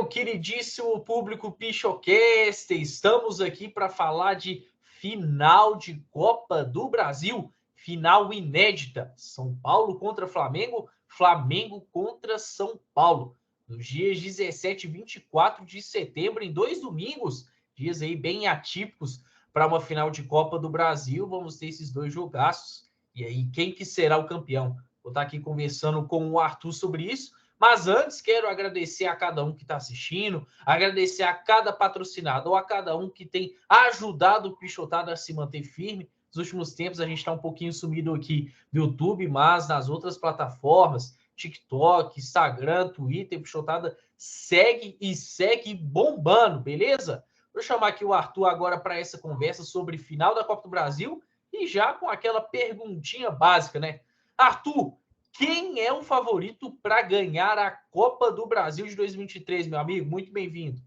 meu queridíssimo público Pichocast, estamos aqui para falar de final de Copa do Brasil, final inédita, São Paulo contra Flamengo, Flamengo contra São Paulo, nos dias 17 e 24 de setembro, em 2 domingos, dias aí bem atípicos para uma final de Copa do Brasil. Vamos ter esses 2 jogaços, e aí quem que será o campeão? Vou estar aqui conversando com o Arthur sobre isso. Mas antes, quero agradecer a cada um que está assistindo, agradecer a cada patrocinador, a cada um que tem ajudado o Pichotada a se manter firme. Nos últimos tempos, a gente está um pouquinho sumido aqui no YouTube, mas nas outras plataformas, TikTok, Instagram, Twitter, o Pichotada segue e segue bombando, beleza? Vou chamar aqui o Arthur agora para essa conversa sobre final da Copa do Brasil e já com aquela perguntinha básica, né? Arthur, quem é o favorito para ganhar a Copa do Brasil de 2023, meu amigo? Muito bem-vindo.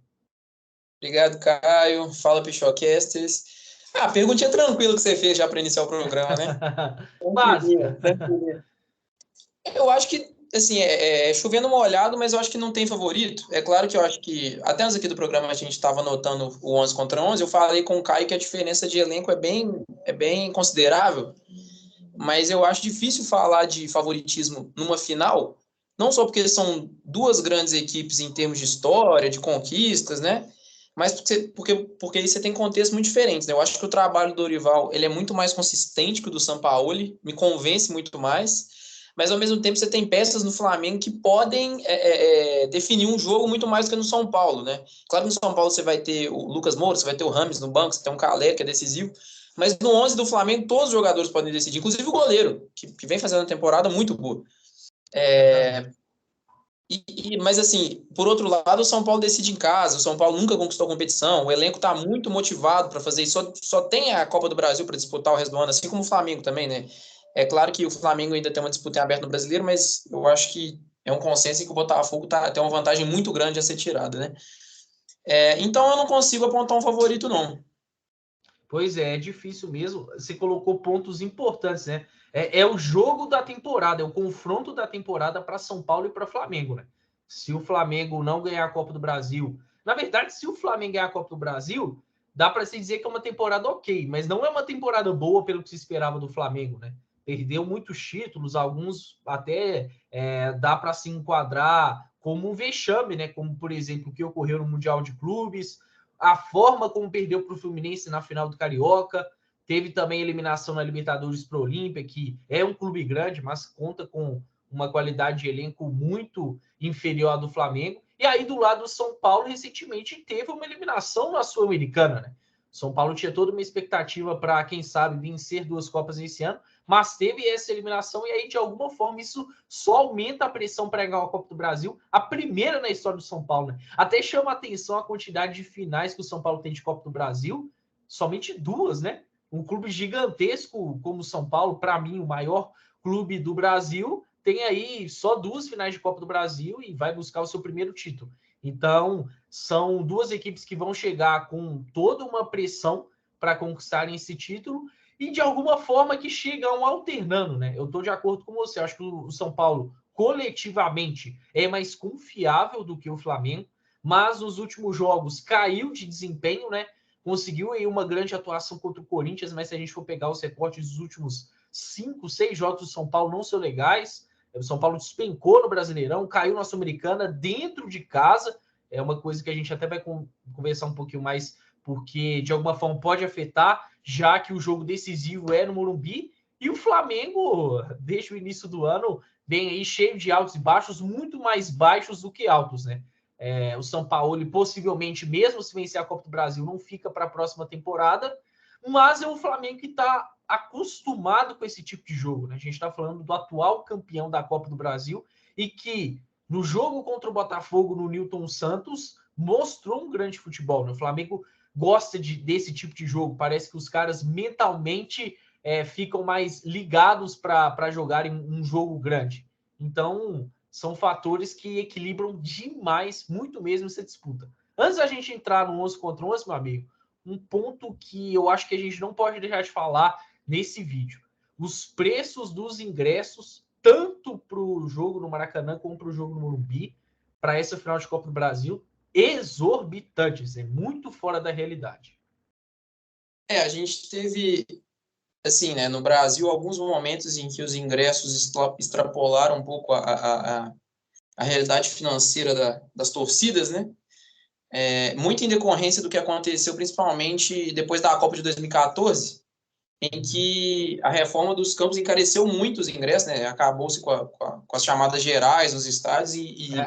Obrigado, Caio. Fala, Pichocasters. Perguntinha tranquila que você fez já para iniciar o programa, né? Básica. Eu acho que, assim, chovendo molhado, mas eu acho que não tem favorito. É claro que eu acho que, até antes aqui do programa a gente estava anotando o 11 contra 11, eu falei com o Caio que a diferença de elenco é bem considerável, mas eu acho difícil falar de favoritismo numa final, não só porque são duas grandes equipes em termos de história, de conquistas, né? Mas porque aí você tem contextos muito diferentes, né? Eu acho que o trabalho do Dorival, ele é muito mais consistente que o do Sampaoli, me convence muito mais, mas ao mesmo tempo você tem peças no Flamengo que podem definir um jogo muito mais do que no São Paulo, né? Claro que no São Paulo você vai ter o Lucas Moura, você vai ter o Rames no banco, você tem um Calé que é decisivo, mas no 11 do Flamengo todos os jogadores podem decidir, inclusive o goleiro, que vem fazendo uma temporada muito boa. Mas assim, por outro lado, o São Paulo decide em casa, o São Paulo nunca conquistou a competição, o elenco está muito motivado para fazer isso, só tem a Copa do Brasil para disputar o resto do ano, assim como o Flamengo também, né? É claro que o Flamengo ainda tem uma disputa aberta no Brasileiro, mas eu acho que é um consenso em que o Botafogo tem uma vantagem muito grande a ser tirada, né? Então eu não consigo apontar um favorito, não. Pois é difícil mesmo. Você colocou pontos importantes, né? É o jogo da temporada, é o confronto da temporada para São Paulo e para Flamengo, né? Se o Flamengo não ganhar a Copa do Brasil, na verdade, se o Flamengo ganhar a Copa do Brasil, dá para se dizer que é uma temporada ok, mas não é uma temporada boa pelo que se esperava do Flamengo, né? Perdeu muitos títulos, alguns até dá para se enquadrar como um vexame, né? Como, por exemplo, o que ocorreu no Mundial de Clubes, a forma como perdeu para o Fluminense na final do Carioca, teve também eliminação na Libertadores para o Olímpia, que é um clube grande, mas conta com uma qualidade de elenco muito inferior à do Flamengo. E aí, do lado do São Paulo, recentemente teve uma eliminação na Sul-Americana, né? São Paulo tinha toda uma expectativa para, quem sabe, vencer 2 Copas esse ano, mas teve essa eliminação e aí, de alguma forma, isso só aumenta a pressão para ganhar a Copa do Brasil, a primeira na história do São Paulo, né? Até chama a atenção a quantidade de finais que o São Paulo tem de Copa do Brasil, somente 2, né? Um clube gigantesco como o São Paulo, para mim, o maior clube do Brasil, tem aí só 2 finais de Copa do Brasil e vai buscar o seu primeiro título. Então, são 2 equipes que vão chegar com toda uma pressão para conquistarem esse título e, de alguma forma, que chegam alternando, né? Eu estou de acordo com você. Eu acho que o São Paulo, coletivamente, é mais confiável do que o Flamengo, mas nos últimos jogos caiu de desempenho, né? Conseguiu aí uma grande atuação contra o Corinthians, mas se a gente for pegar os recortes dos últimos 5, 6 jogos do São Paulo, não são legais. O São Paulo despencou no Brasileirão, caiu na Sul-Americana dentro de casa. É uma coisa que a gente até vai conversar um pouquinho mais, porque de alguma forma pode afetar, já que o jogo decisivo é no Morumbi. E o Flamengo, desde o início do ano, vem aí cheio de altos e baixos, muito mais baixos do que altos, né? O São Paulo, possivelmente, mesmo se vencer a Copa do Brasil, não fica para a próxima temporada, mas é o Flamengo que está acostumado com esse tipo de jogo, né? A gente está falando do atual campeão da Copa do Brasil e que no jogo contra o Botafogo no Newton Santos mostrou um grande futebol, né? O Flamengo gosta desse tipo de jogo, parece que os caras mentalmente ficam mais ligados para jogarem um jogo grande. Então, são fatores que equilibram demais, muito mesmo, essa disputa. Antes da gente entrar no 11 contra 11, meu amigo, um ponto que eu acho que a gente não pode deixar de falar nesse vídeo. Os preços dos ingressos, tanto para o jogo no Maracanã como para o jogo no Morumbi, para essa final de Copa do Brasil, exorbitantes, é muito fora da realidade. A gente teve, assim, né, no Brasil, alguns momentos em que os ingressos extrapolaram um pouco a realidade financeira das torcidas, né? Muito em decorrência do que aconteceu, principalmente depois da Copa de 2014, em que a reforma dos campos encareceu muito os ingressos, né? Acabou-se com as chamadas gerais nos estádios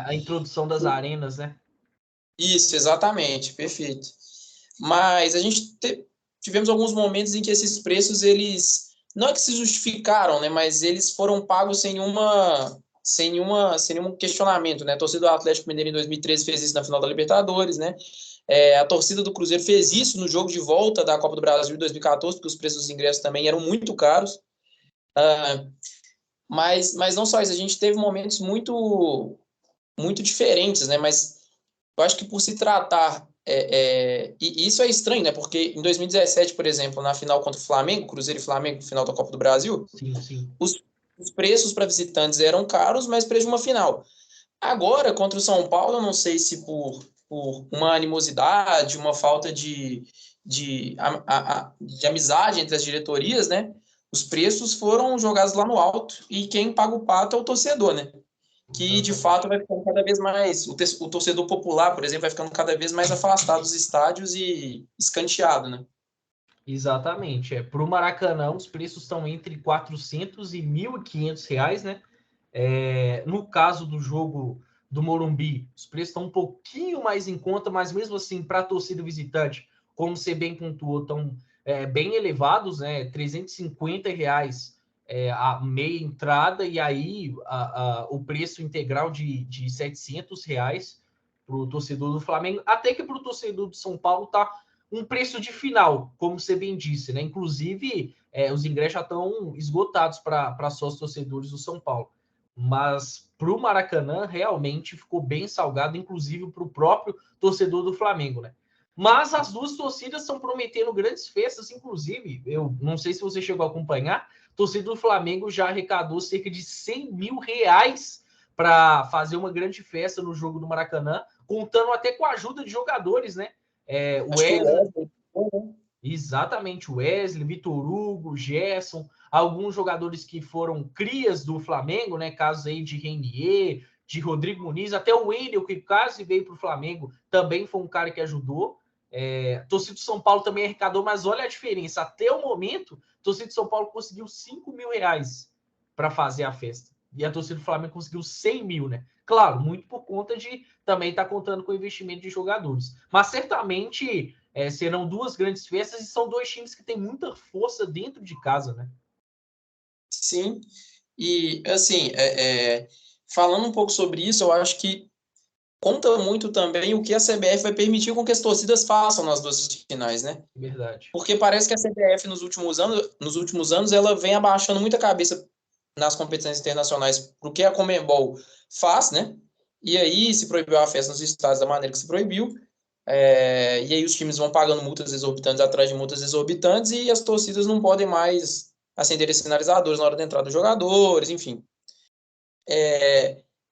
A introdução das arenas, né? Isso, exatamente, perfeito. Mas a gente tivemos alguns momentos em que esses preços, eles não é que se justificaram, né? Mas eles foram pagos sem nenhum questionamento, né? A torcida do Atlético Mineiro em 2013 fez isso na final da Libertadores, né? A torcida do Cruzeiro fez isso no jogo de volta da Copa do Brasil em 2014, porque os preços dos ingressos também eram muito caros. Mas não só isso, a gente teve momentos muito, muito diferentes, né? Mas eu acho que por se tratar... e isso é estranho, né? Porque em 2017, por exemplo, na final contra o Flamengo, Cruzeiro e Flamengo, final da Copa do Brasil, Sim, sim. os preços para visitantes eram caros, mas preço de uma final. Agora, contra o São Paulo, eu não sei se por uma animosidade, uma falta de amizade entre as diretorias, né? Os preços foram jogados lá no alto e quem paga o pato é o torcedor, né? Que de fato vai ficando cada vez mais, o torcedor popular, por exemplo, vai ficando cada vez mais afastado dos estádios e escanteado, né? Exatamente. Para o Maracanã, os preços estão entre R$ 400 e R$ 1.500, né? No caso do jogo do Morumbi, os preços estão um pouquinho mais em conta, mas mesmo assim, para a torcida visitante, como você bem pontuou, estão bem elevados, né? R$ 350 a meia entrada, e aí o preço integral de R$ 700 para o torcedor do Flamengo, até que para o torcedor do São Paulo está um preço de final, como você bem disse, né? Inclusive, os ingressos já estão esgotados para sócios torcedores do São Paulo. Mas para o Maracanã, realmente ficou bem salgado, inclusive para o próprio torcedor do Flamengo, né? Mas as duas torcidas estão prometendo grandes festas, inclusive, eu não sei se você chegou a acompanhar, a torcida do Flamengo já arrecadou cerca de R$ 100 mil para fazer uma grande festa no jogo do Maracanã, contando até com a ajuda de jogadores, né? Acho que o Wesley, Exatamente, Wesley, Vitor Hugo, Gerson, alguns jogadores que foram crias do Flamengo, né? Casos aí de Renier, de Rodrigo Muniz, até o Wendel, que quase veio para o Flamengo, também foi um cara que ajudou. Torcida do São Paulo também arrecadou, mas olha a diferença. Até o momento, a torcida do São Paulo conseguiu R$ 5 mil para fazer a festa. E a torcida do Flamengo conseguiu 100 mil, né? Claro, muito por conta de também estar contando com o investimento de jogadores. Mas certamente serão duas grandes festas e são dois times que têm muita força dentro de casa, né? Sim. E, assim, falando um pouco sobre isso, eu acho que conta muito também o que a CBF vai permitir com que as torcidas façam nas duas finais, né? Verdade. Porque parece que a CBF nos últimos anos ela vem abaixando muita cabeça nas competições internacionais pro que a Conmebol faz, né? E aí se proibiu a festa nos estádios da maneira que se proibiu. E aí os times vão pagando multas exorbitantes atrás de multas exorbitantes e as torcidas não podem mais acender esses sinalizadores na hora da entrada dos jogadores, enfim.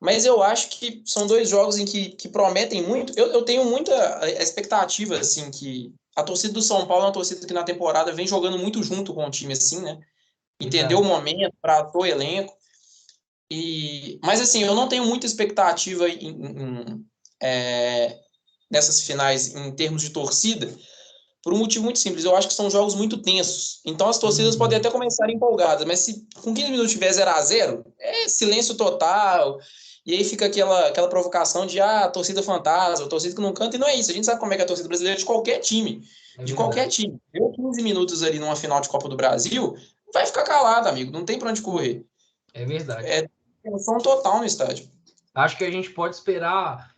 Mas eu acho que são dois jogos em que prometem muito. Eu tenho muita expectativa, assim, que a torcida do São Paulo é uma torcida que na temporada vem jogando muito junto com o time, assim, né? Entendeu o Verdade. momento, tratou o elenco. Mas, assim, eu não tenho muita expectativa nessas finais em termos de torcida, por um motivo muito simples. Eu acho que são jogos muito tensos. Então as torcidas podem até começar empolgadas, mas se com 15 minutos tiver 0-0, é silêncio total. E aí fica aquela provocação de torcida fantasma, torcida que não canta, e não é isso. A gente sabe como é que é a torcida brasileira de qualquer time. É De qualquer verdade. time. Deu 15 minutos ali numa final de Copa do Brasil, vai ficar calado, amigo. Não tem pra onde correr. É verdade. É tensão total no estádio. Acho que a gente pode esperar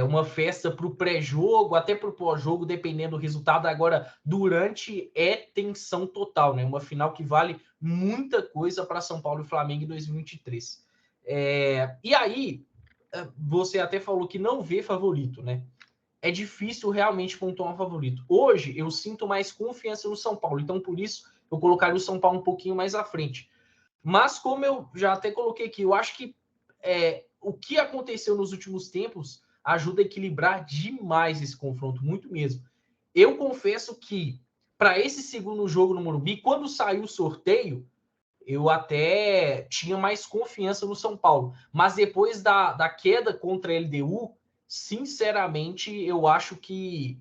uma festa para o pré-jogo, até para o pós-jogo, dependendo do resultado. Agora, durante tensão total, né? Uma final que vale muita coisa para São Paulo e Flamengo em 2023. E aí, você até falou que não vê favorito, né? É difícil realmente pontuar um favorito. Hoje, eu sinto mais confiança no São Paulo, então por isso eu colocaria o São Paulo um pouquinho mais à frente. Mas como eu já até coloquei aqui, eu acho que o que aconteceu nos últimos tempos ajuda a equilibrar demais esse confronto, muito mesmo. Eu confesso que, para esse segundo jogo no Morumbi, quando saiu o sorteio, eu até tinha mais confiança no São Paulo. Mas depois da queda contra a LDU, sinceramente, eu acho que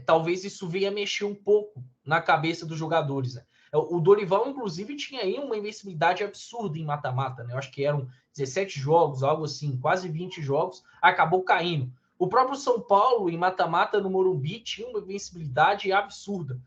talvez isso venha mexer um pouco na cabeça dos jogadores. Né? O Dorival, inclusive, tinha aí uma invencibilidade absurda em mata-mata. Né? Eu acho que eram 17 jogos, algo assim, quase 20 jogos, acabou caindo. O próprio São Paulo, em mata-mata no Morumbi, tinha uma invencibilidade absurda.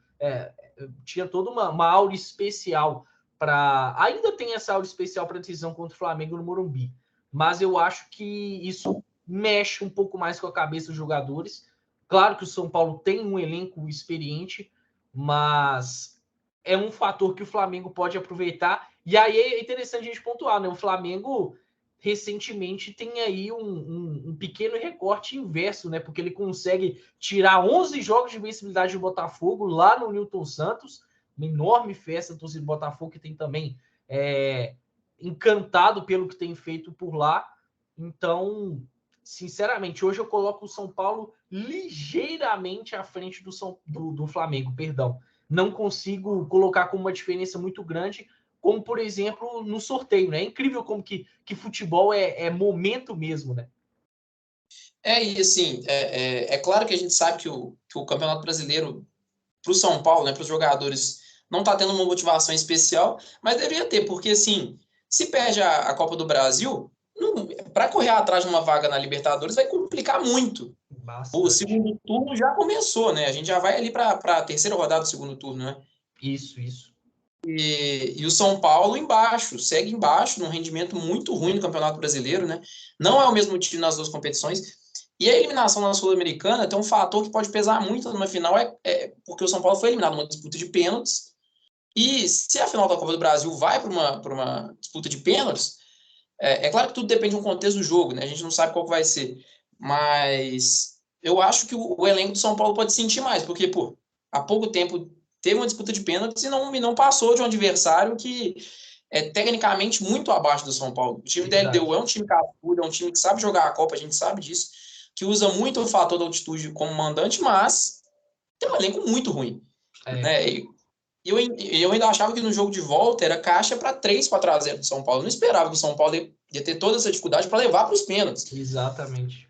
Tinha toda uma aura especial para... Ainda tem essa aura especial para a decisão contra o Flamengo no Morumbi. Mas eu acho que isso mexe um pouco mais com a cabeça dos jogadores. Claro que o São Paulo tem um elenco experiente, mas é um fator que o Flamengo pode aproveitar. E aí é interessante a gente pontuar, né? O Flamengo recentemente tem aí um pequeno recorte inverso, né? Porque ele consegue tirar 11 jogos de vencibilidade do Botafogo lá no Newton Santos, uma enorme festa do torcedor do Botafogo, que tem também encantado pelo que tem feito por lá. Então, sinceramente, hoje eu coloco o São Paulo ligeiramente à frente do Flamengo, perdão. Não consigo colocar como uma diferença muito grande, como, por exemplo, no sorteio, né? É incrível como que futebol é momento mesmo, né? E assim, é claro que a gente sabe que o Campeonato Brasileiro, para o São Paulo, né, para os jogadores, não está tendo uma motivação especial, mas deveria ter, porque assim, se perde a Copa do Brasil, para correr atrás de uma vaga na Libertadores vai complicar muito. O Bastante. segundo turno já começou, né? A gente já vai ali para a terceira rodada do segundo turno, né? Isso. E o São Paulo embaixo, segue embaixo, num rendimento muito ruim no Campeonato Brasileiro, né? Não é o mesmo time nas duas competições. E a eliminação na Sul-Americana tem um fator que pode pesar muito numa final, porque o São Paulo foi eliminado numa disputa de pênaltis. E se a final da Copa do Brasil vai para uma disputa de pênaltis, claro que tudo depende de um contexto do jogo, né? A gente não sabe qual que vai ser. Mas eu acho que o elenco do São Paulo pode sentir mais, porque, pô, há pouco tempo teve uma disputa de pênaltis e não passou de um adversário que é tecnicamente muito abaixo do São Paulo. O time da LDU é um time cascudo, é um time que sabe jogar a Copa, a gente sabe disso, que usa muito o fator da altitude como mandante, mas tem um elenco muito ruim. Né? E eu ainda achava que no jogo de volta era caixa para 3-4-0 do São Paulo. Eu não esperava que o São Paulo ia ter toda essa dificuldade para levar para os pênaltis. Exatamente.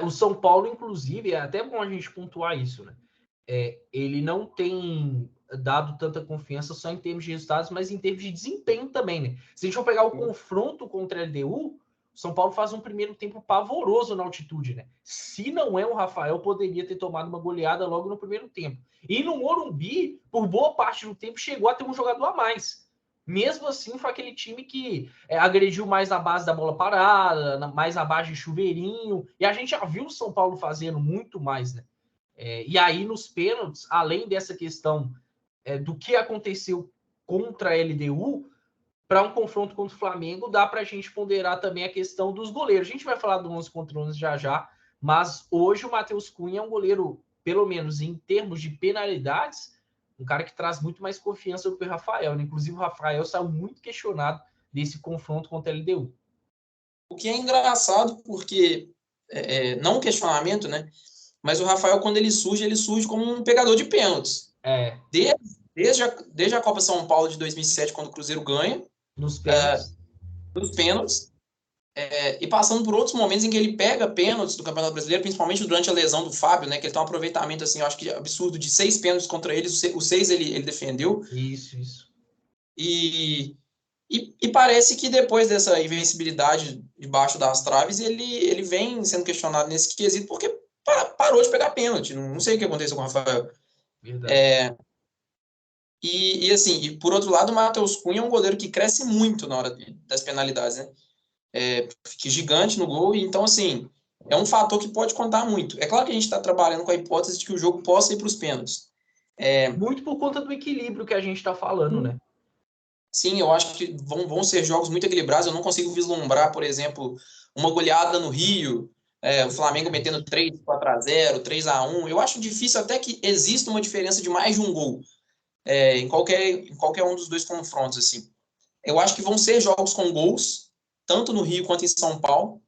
O São Paulo, inclusive, é até bom a gente pontuar isso, né? Ele não tem dado tanta confiança só em termos de resultados, mas em termos de desempenho também, né? Se a gente for pegar o confronto contra a LDU, o São Paulo faz um primeiro tempo pavoroso na altitude, né? Se não é o Rafael, poderia ter tomado uma goleada logo no primeiro tempo. E no Morumbi, por boa parte do tempo, chegou a ter um jogador a mais. Mesmo assim, foi aquele time que agrediu mais na base da bola parada, mais na base de chuveirinho. E a gente já viu o São Paulo fazendo muito mais, né? E aí, nos pênaltis, além dessa questão do que aconteceu contra a LDU, para um confronto contra o Flamengo, dá para a gente ponderar também a questão dos goleiros. A gente vai falar do 11 contra 11 já, mas hoje o Matheus Cunha é um goleiro, pelo menos em termos de penalidades, um cara que traz muito mais confiança do que o Rafael. Né? Inclusive, o Rafael saiu muito questionado desse confronto contra a LDU. O que é engraçado, porque não um questionamento, né? Mas o Rafael, quando ele surge como um pegador de pênaltis. Desde a Copa São Paulo de 2007, quando o Cruzeiro ganha, nos pênaltis, e passando por outros momentos em que ele pega pênaltis do Campeonato Brasileiro, principalmente durante a lesão do Fábio, né? Que ele tem um aproveitamento, assim, eu acho que absurdo, de 6 pênaltis contra eles, os 6 ele defendeu. Isso. E parece que depois dessa invencibilidade debaixo das traves, ele vem sendo questionado nesse quesito, porque parou de pegar pênalti. Não sei o que aconteceu com o Rafael. Verdade. Assim, por outro lado, o Matheus Cunha é um goleiro que cresce muito na hora das penalidades, né? Fica gigante no gol, então, assim, é um fator que pode contar muito. É claro que a gente está trabalhando com a hipótese de que o jogo possa ir para os pênaltis. Muito por conta do equilíbrio que a gente está falando, né? Sim, eu acho que vão ser jogos muito equilibrados. Eu não consigo vislumbrar, por exemplo, uma goleada no Rio, o Flamengo metendo 3-4-0, 3-1. Eu acho difícil até que exista uma diferença de mais de um gol em qualquer um dos dois confrontos. Assim. Eu acho que vão ser jogos com gols, tanto no Rio quanto em São Paulo.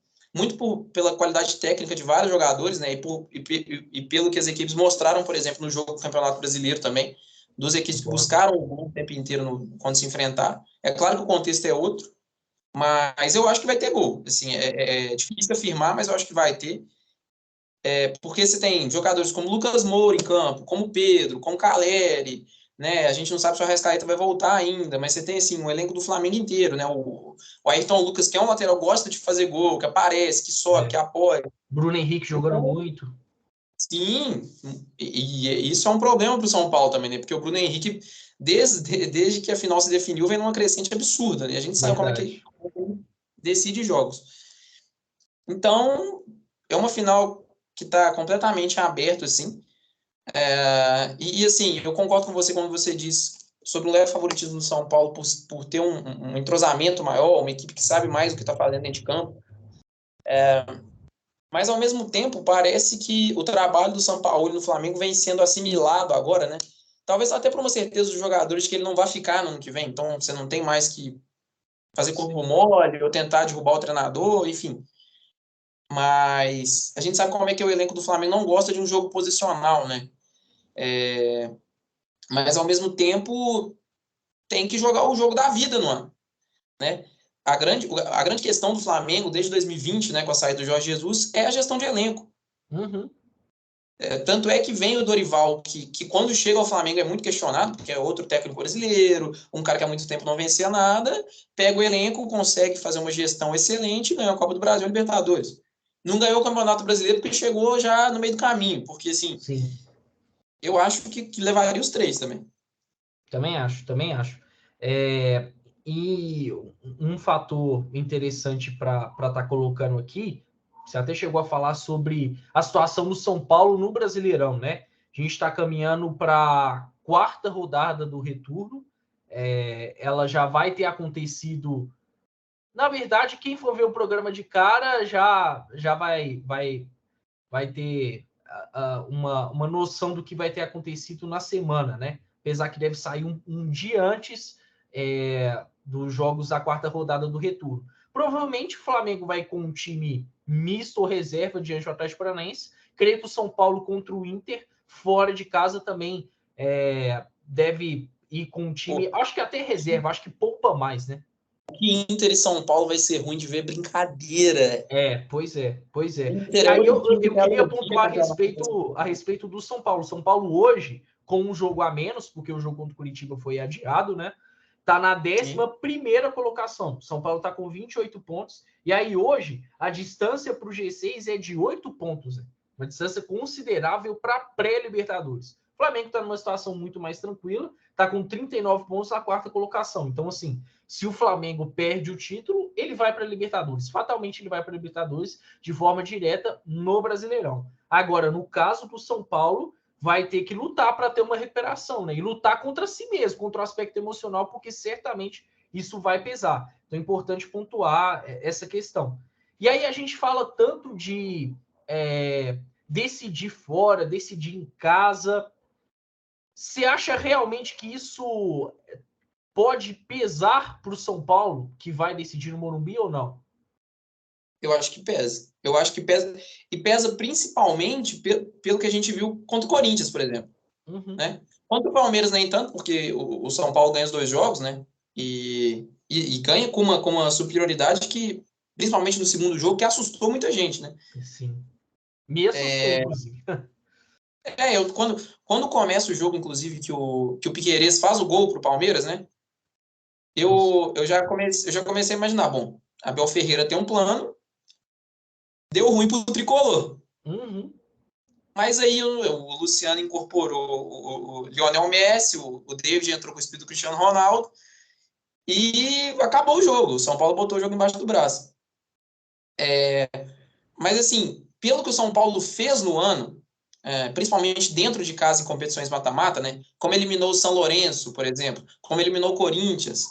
pela qualidade técnica de vários jogadores, né? E pelo que as equipes mostraram, por exemplo, no jogo do Campeonato Brasileiro também, duas equipes que buscaram o gol o tempo inteiro quando se enfrentaram. É claro que o contexto é outro, mas eu acho que vai ter gol. Assim, é difícil afirmar, mas eu acho que vai ter. Porque você tem jogadores como Lucas Moura em campo, como Pedro, como Caleri, né? A gente não sabe se o Arrascaeta vai voltar ainda, mas você tem assim, um elenco do Flamengo inteiro, né? O Ayrton Lucas, que é um lateral, gosta de fazer gol, que aparece, que sobe, que apoia. Bruno Henrique jogando Então, muito. sim, e isso é um problema para o São Paulo também, né? Porque o Bruno Henrique, desde que a final se definiu, vem numa crescente absurda, né? A gente sabe como é que ele decide jogos. Então, é uma final que está completamente aberto, assim. Assim, eu concordo com você quando você diz sobre o leve favoritismo do São Paulo por ter um entrosamento maior, uma equipe que sabe mais o que está fazendo dentro de campo. Mas, ao mesmo tempo, parece que o trabalho do São Paulo no Flamengo vem sendo assimilado agora, né? Talvez até por uma certeza dos jogadores que ele não vai ficar no ano que vem. Então, você não tem mais que fazer corpo mole ou tentar derrubar o treinador, enfim. Mas a gente sabe como é que o elenco do Flamengo não gosta de um jogo posicional, né? Mas, ao mesmo tempo, tem que jogar o jogo da vida no ano, né? A grande questão do Flamengo desde 2020, né, com a saída do Jorge Jesus, é a gestão de elenco. Uhum. Tanto é que vem o Dorival, que quando chega ao Flamengo é muito questionado, porque é outro técnico brasileiro, um cara que há muito tempo não vencia nada, pega o elenco, consegue fazer uma gestão excelente, ganha a Copa do Brasil e a Libertadores. Não ganhou o Campeonato Brasileiro porque chegou já no meio do caminho, porque assim, Sim. eu acho que levaria os 3 também. Também acho, também acho. E um fator interessante para estar colocando aqui, você até chegou a falar sobre a situação do São Paulo no Brasileirão, né? A gente está caminhando para a quarta rodada do retorno. Ela já vai ter acontecido. Na verdade, quem for ver o programa de cara já vai ter uma noção do que vai ter acontecido na semana, né? Apesar que deve sair um dia antes dos jogos da quarta rodada do retorno. Provavelmente o Flamengo vai com um time misto ou reserva diante do Atlético Paranaense. Creio que o São Paulo contra o Inter, fora de casa, também deve ir com um time, acho que até reserva, acho que poupa mais, né? Que Inter e São Paulo vai ser ruim de ver brincadeira. Pois é. Inter E é aí outro eu, time eu que queria anuncia pontuar campeonato. a respeito do São Paulo. São Paulo hoje, com um jogo a menos, porque o jogo contra o Curitiba foi adiado, né? Tá na 11ª colocação. São Paulo tá com 28 pontos. E aí hoje, a distância para o G6 é de 8 pontos. Né? Uma distância considerável para pré-Libertadores. O Flamengo está numa situação muito mais tranquila, está com 39 pontos na quarta colocação. Então, assim, se o Flamengo perde o título, ele vai para a Libertadores. Fatalmente ele vai para a Libertadores de forma direta no Brasileirão. Agora, no caso do São Paulo, vai ter que lutar para ter uma recuperação, né? E lutar contra si mesmo, contra o aspecto emocional, porque certamente isso vai pesar. Então é importante pontuar essa questão. E aí a gente fala tanto de decidir fora, decidir em casa. Você acha realmente que isso pode pesar para o São Paulo, que vai decidir no Morumbi ou não? Eu acho que pesa. Eu acho que pesa. E pesa principalmente pelo que a gente viu contra o Corinthians, por exemplo. Uhum. Né? Contra o Palmeiras, nem tanto, porque o São Paulo ganha os 2 jogos, né? E ganha com uma superioridade que, principalmente no segundo jogo, que assustou muita gente, né? Sim. Me assustou, inclusive. Quando começa o jogo, inclusive, que o Piquerez faz o gol pro Palmeiras, né? Eu já comecei a imaginar, bom, Abel Ferreira tem um plano, deu ruim pro Tricolor. Uhum. Mas aí o Luciano incorporou o Lionel Messi, o David entrou com o espírito do Cristiano Ronaldo e acabou o jogo. O São Paulo botou o jogo embaixo do braço. Mas assim, pelo que o São Paulo fez no ano, principalmente dentro de casa em competições mata-mata, né? Como eliminou o São Lourenço, por exemplo, como eliminou o Corinthians,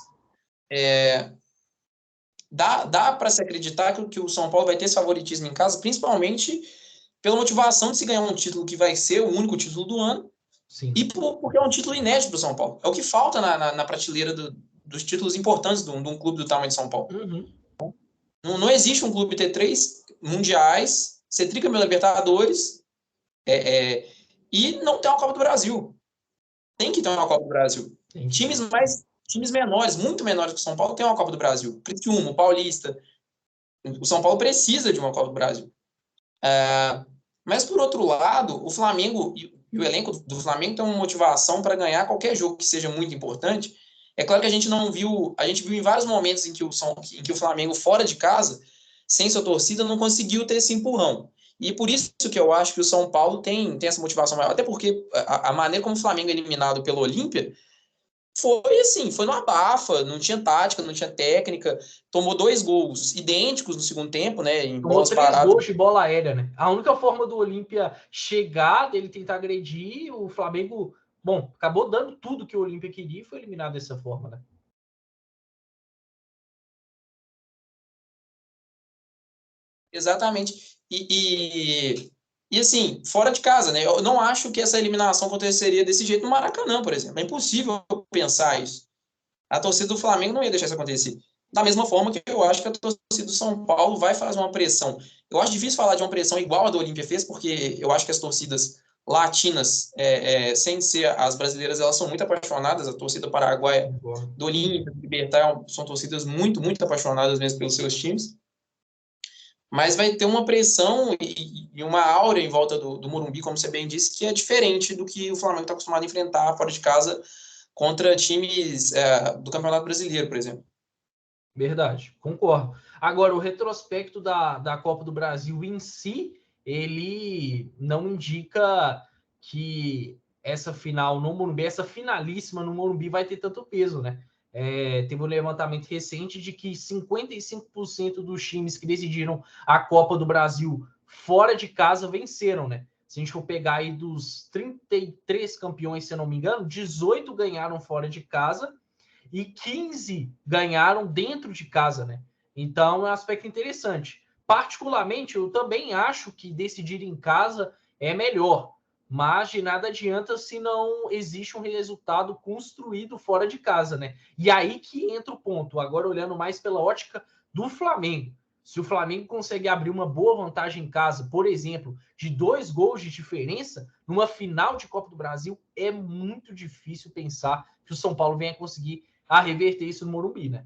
dá para se acreditar que o São Paulo vai ter esse favoritismo em casa, principalmente pela motivação de se ganhar um título que vai ser o único título do ano. Sim. E porque é um título inédito para o São Paulo. É o que falta na prateleira dos títulos importantes de um clube do tamanho de São Paulo. Uhum. Não existe um clube ter 3 mundiais, ser tricampeão da Libertadores e não ter uma Copa do Brasil. Tem que ter uma Copa do Brasil. Times menores, muito menores que o São Paulo, tem uma Copa do Brasil. Criciúma, o Paulista. O São Paulo precisa de uma Copa do Brasil. Mas, por outro lado, o Flamengo e o elenco do Flamengo tem uma motivação para ganhar qualquer jogo que seja muito importante. É claro que a gente viu em vários momentos em que o Flamengo, fora de casa, sem sua torcida, não conseguiu ter esse empurrão. E por isso que eu acho que o São Paulo tem essa motivação maior. Até porque a maneira como o Flamengo é eliminado pelo Olímpia foi assim, foi numa abafa, não tinha tática, não tinha técnica, tomou 2 gols idênticos no segundo tempo, né, em Tomou bolas 3 paradas. gols de bola aérea, né? A única forma do Olímpia chegar, dele tentar agredir, o Flamengo, bom, acabou dando tudo que o Olímpia queria e foi eliminado dessa forma, né? Exatamente. E assim, fora de casa, né? Eu não acho que essa eliminação aconteceria desse jeito no Maracanã, por exemplo. É impossível pensar isso. A torcida do Flamengo não ia deixar isso acontecer. Da mesma forma que eu acho que a torcida do São Paulo vai fazer uma pressão. Eu acho difícil falar de uma pressão igual a do Olímpia fez, porque eu acho que as torcidas latinas, sem ser as brasileiras, elas são muito apaixonadas. A torcida paraguaia do Olímpia, do Libertad, são torcidas muito, muito apaixonadas mesmo pelos seus times. Mas vai ter uma pressão e uma aura em volta do Morumbi, como você bem disse, que é diferente do que o Flamengo está acostumado a enfrentar fora de casa contra times do Campeonato Brasileiro, por exemplo. Verdade, concordo. Agora, o retrospecto da Copa do Brasil em si, ele não indica que essa final no Morumbi, essa finalíssima no Morumbi vai ter tanto peso, né? Teve um levantamento recente de que 55% dos times que decidiram a Copa do Brasil fora de casa venceram, né? Se a gente for pegar aí dos 33 campeões, se eu não me engano, 18 ganharam fora de casa e 15 ganharam dentro de casa, né? Então é um aspecto interessante. Particularmente, eu também acho que decidir em casa é melhor, mas de nada adianta se não existe um resultado construído fora de casa, né? E aí que entra o ponto. Agora olhando mais pela ótica do Flamengo. Se o Flamengo consegue abrir uma boa vantagem em casa, por exemplo, de 2 gols de diferença, numa final de Copa do Brasil, é muito difícil pensar que o São Paulo venha conseguir reverter isso no Morumbi, né?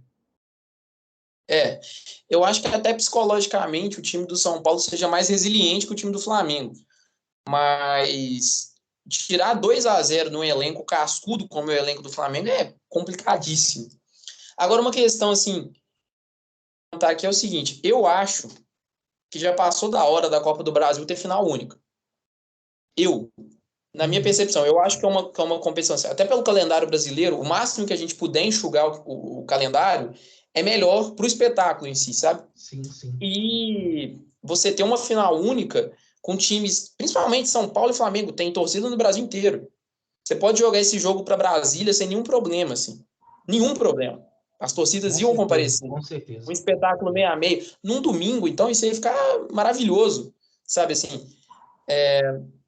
Eu acho que até psicologicamente o time do São Paulo seja mais resiliente que o time do Flamengo. Mas tirar 2-0 num elenco cascudo como é o elenco do Flamengo é complicadíssimo. Agora, uma questão assim, tá aqui é o seguinte: eu acho que já passou da hora da Copa do Brasil ter final única. Na minha percepção, eu acho que é uma competição, assim, até pelo calendário brasileiro, o máximo que a gente puder enxugar o calendário é melhor para o espetáculo em si, sabe? Sim, sim. E você ter uma final única com times, principalmente São Paulo e Flamengo, tem torcida no Brasil inteiro. Você pode jogar esse jogo para Brasília sem nenhum problema, assim. Nenhum problema. As torcidas Com iam certeza, comparecer. com Um certeza. espetáculo meio a meio. Num domingo, então, isso ia ficar maravilhoso. Sabe, assim,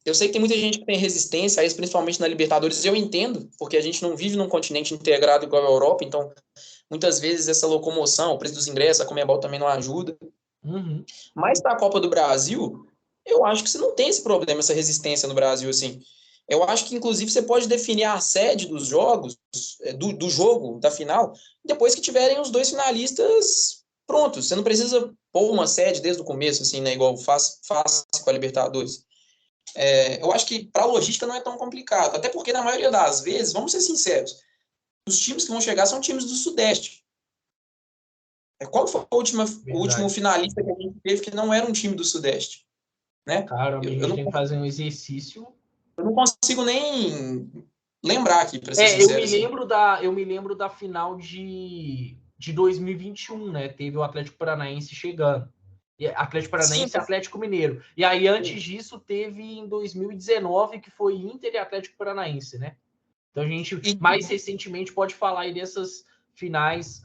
eu sei que tem muita gente que tem resistência a isso, principalmente na Libertadores. Eu entendo, porque a gente não vive num continente integrado igual a Europa, então muitas vezes essa locomoção, o preço dos ingressos, a Conmebol também não ajuda. Uhum. Mas para a Copa do Brasil, eu acho que você não tem esse problema, essa resistência no Brasil, assim. Eu acho que, inclusive, você pode definir a sede dos jogos, do jogo, da final, depois que tiverem os 2 finalistas prontos. Você não precisa pôr uma sede desde o começo, assim, né? Igual faz com a Libertadores. Eu acho que para a logística não é tão complicado. Até porque, na maioria das vezes, vamos ser sinceros, os times que vão chegar são times do Sudeste. Qual foi o último Verdade. finalista que a gente teve que não era um time do Sudeste? Né? Cara, a Eu, eu, gente não, tem que fazer um exercício. eu não consigo nem lembrar aqui, para ser sincero. Assim. Eu me lembro da final de 2021, né? Teve o Atlético Paranaense chegando. Atlético Sim, Paranaense e Atlético Mineiro. E aí, sim. antes disso, teve em 2019, que foi Inter e Atlético Paranaense, né? Então a gente, E, mais recentemente, pode falar aí finais,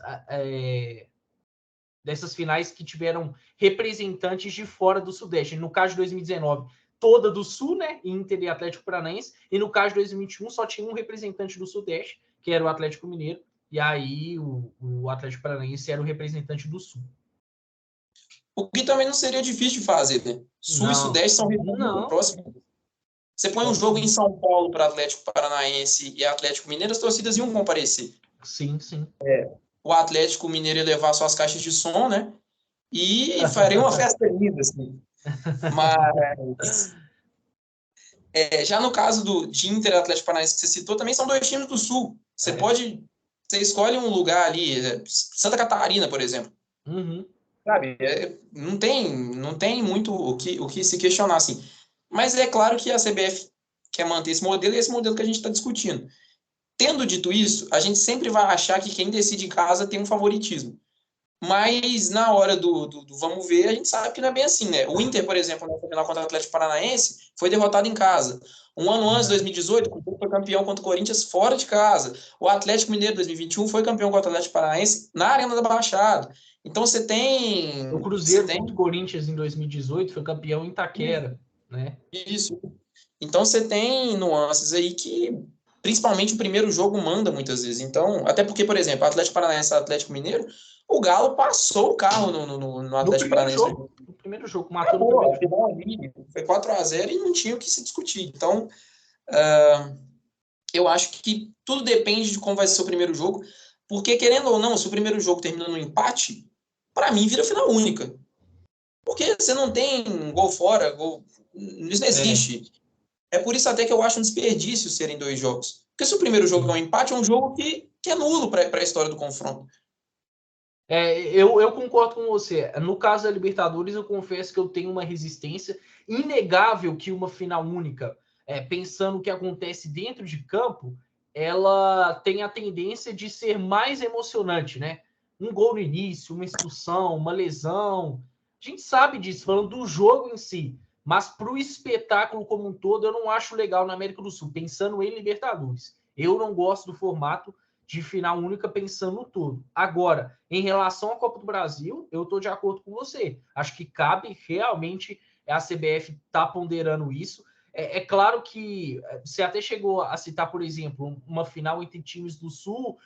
dessas finais que tiveram representantes de fora do Sudeste. No caso de 2019, toda do Sul, né? Inter e Atlético Paranaense. E no caso de 2021, só tinha um representante do Sudeste, que era o Atlético Mineiro. E aí o Atlético Paranaense era o representante do Sul. O que também não seria difícil de fazer, né? Sul e Sudeste são regiões muito próximas. Você põe um jogo em São Paulo para Atlético Paranaense e Atlético Mineiro, as torcidas iam comparecer. Sim, sim. O Atlético Mineiro ia levar suas caixas de som, né? E faria uma festa linda, assim. Mas já no caso de Inter e Atlético Paranaense que você citou, também são dois times do Sul. Você escolhe um lugar ali, Santa Catarina, por exemplo. Uhum. Sabe? Não tem muito o que se questionar, assim. Mas é claro que a CBF quer manter esse modelo e esse modelo que a gente está discutindo. Tendo dito isso, a gente sempre vai achar que quem decide em casa tem um favoritismo. Mas na hora do vamos ver, a gente sabe que não é bem assim, né? O Inter, por exemplo, na final contra o Atlético Paranaense, foi derrotado em casa. Um ano antes, 2018, o Cruzeiro foi campeão contra o Corinthians fora de casa. O Atlético Mineiro, 2021, foi campeão contra o Atlético Paranaense na Arena da Baixada. Então você tem... O Cruzeiro contra o Corinthians em 2018 foi campeão em Itaquera, né? Isso. Então você tem nuances aí que, principalmente o primeiro jogo, manda muitas vezes. Então, até porque, por exemplo, Atlético Paranaense e Atlético Mineiro, o Galo passou o carro no Atlético Paranaense. No primeiro jogo, matou no primeiro jogo. Foi 4-0 e não tinha o que se discutir. Então, eu acho que tudo depende de como vai ser o primeiro jogo, porque, querendo ou não, se o primeiro jogo termina no empate, para mim vira final única. Porque você não tem gol fora, isso não existe. É por isso até que eu acho um desperdício serem dois jogos. Porque se o primeiro jogo é um empate, é um jogo que é nulo para a história do confronto. Eu concordo com você. No caso da Libertadores, eu confesso que eu tenho uma resistência inegável que uma final única, pensando o que acontece dentro de campo, ela tem a tendência de ser mais emocionante, né? Um gol no início, uma expulsão, uma lesão. A gente sabe disso, falando do jogo em si. Mas para o espetáculo como um todo, eu não acho legal na América do Sul, pensando em Libertadores. Eu não gosto do formato de final única pensando no todo. Agora, em relação à Copa do Brasil, eu estou de acordo com você. Acho que cabe realmente a CBF tá ponderando isso. É claro que você até chegou a citar, por exemplo, uma final entre times do Sul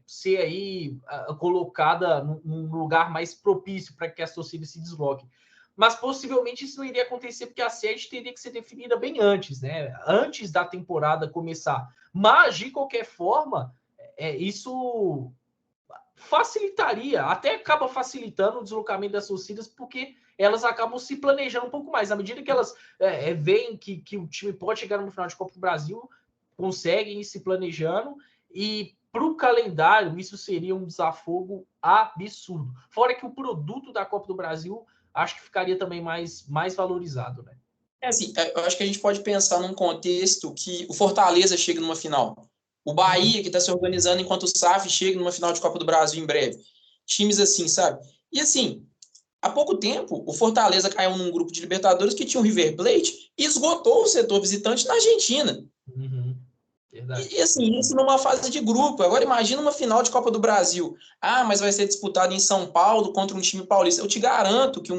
ser aí colocada num lugar mais propício para que as torcidas se desloquem. Mas possivelmente isso não iria acontecer porque a sede teria que ser definida bem antes, né? Antes da temporada começar. Mas, de qualquer forma, isso facilitaria, até acaba facilitando o deslocamento das torcidas, porque elas acabam se planejando um pouco mais. À medida que elas veem que o time pode chegar no final de Copa do Brasil, conseguem ir se planejando, e para o calendário isso seria um desafogo absurdo. Fora que o produto da Copa do Brasil acho que ficaria também mais valorizado, né? Assim, eu acho que a gente pode pensar num contexto que o Fortaleza chega numa final. O Bahia, que está se organizando enquanto o SAF chega numa final de Copa do Brasil em breve. Times assim, sabe? E assim, há pouco tempo, o Fortaleza caiu num grupo de Libertadores que tinha o River Plate e esgotou o setor visitante na Argentina. Uhum. Verdade. E assim, isso numa fase de grupo. Agora imagina uma final de Copa do Brasil. Ah, mas vai ser disputado em São Paulo contra um time paulista. Eu te garanto que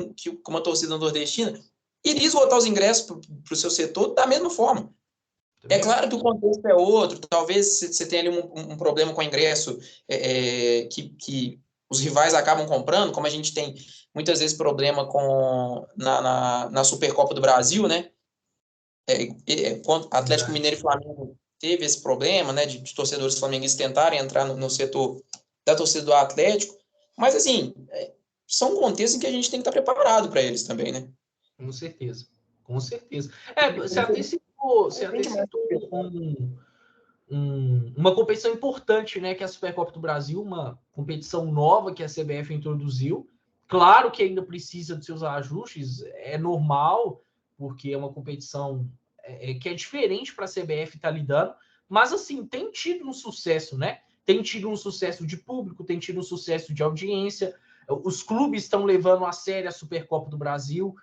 uma torcida nordestina iria esgotar os ingressos para o seu setor da mesma forma. É claro que o contexto é outro. Talvez você tenha ali um problema com o ingresso que os rivais acabam comprando, como a gente tem muitas vezes problema na Supercopa do Brasil, né? Atlético Mineiro e Flamengo teve esse problema, né, de torcedores flamenguistas tentarem entrar no setor da torcida do Atlético, mas assim, são contextos em que a gente tem que estar preparado para eles também, né? Com certeza, com certeza. Você até citou uma competição importante, né, que é a Supercopa do Brasil, uma competição nova que a CBF introduziu. Claro que ainda precisa de seus ajustes, é normal, porque é uma competição que é diferente para a CBF estar lidando, mas assim, tem tido um sucesso, né? Tem tido um sucesso de público, tem tido um sucesso de audiência, os clubes estão levando a sério a Supercopa do Brasil,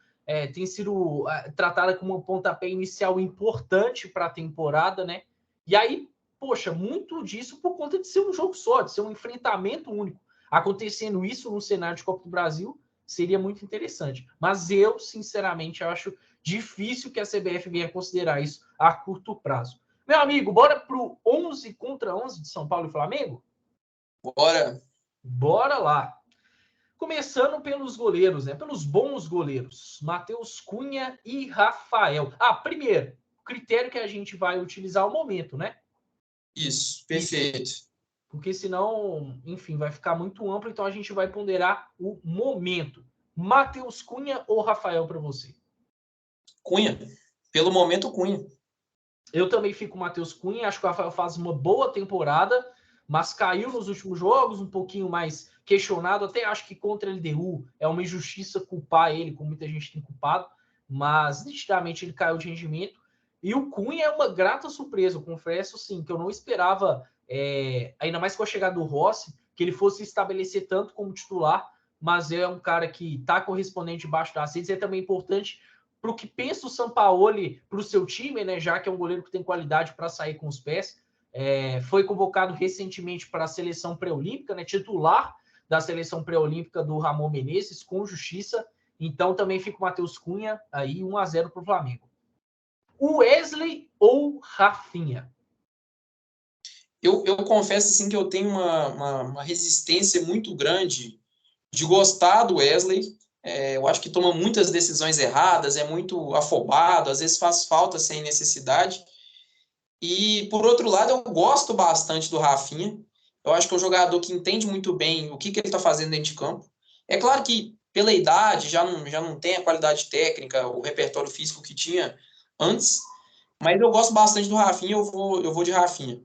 tem sido tratada como um pontapé inicial importante para a temporada, né? E aí, poxa, muito disso por conta de ser um jogo só, de ser um enfrentamento único. Acontecendo isso no cenário de Copa do Brasil seria muito interessante. Mas eu, sinceramente, acho difícil que a CBF venha considerar isso a curto prazo. Meu amigo, bora pro 11 contra 11 de São Paulo e Flamengo? Bora! Bora lá! Começando pelos goleiros, né? Pelos bons goleiros. Matheus Cunha e Rafael. Primeiro, o critério que a gente vai utilizar é o momento, né? Isso, perfeito. Porque senão, enfim, vai ficar muito amplo, então a gente vai ponderar o momento. Matheus Cunha ou Rafael para você? Cunha. Pelo momento, Cunha. Eu também fico com o Matheus Cunha, acho que o Rafael faz uma boa temporada, mas caiu nos últimos jogos, um pouquinho mais questionado, até acho que contra a LDU é uma injustiça culpar ele, como muita gente tem culpado, mas nitidamente ele caiu de rendimento. E o Cunha é uma grata surpresa, eu confesso sim, que eu não esperava, ainda mais com a chegada do Rossi, que ele fosse estabelecer tanto como titular, mas é um cara que está correspondente debaixo das redes, é também importante para o que pensa o Sampaoli para o seu time, né, já que é um goleiro que tem qualidade para sair com os pés. Foi convocado recentemente para a seleção pré-olímpica, né, titular da seleção pré-olímpica do Ramon Menezes, com justiça. Então também fica o Matheus Cunha aí 1-0 para o Flamengo. Wesley ou Rafinha? Eu confesso assim, que eu tenho uma resistência muito grande de gostar do Wesley. Eu acho que toma muitas decisões erradas, é muito afobado, às vezes faz falta sem necessidade. E, por outro lado, eu gosto bastante do Rafinha. Eu acho que é um jogador que entende muito bem o que ele está fazendo dentro de campo. É claro que, pela idade, já não tem a qualidade técnica, o repertório físico que tinha antes, mas eu gosto bastante do Rafinha, eu vou de Rafinha.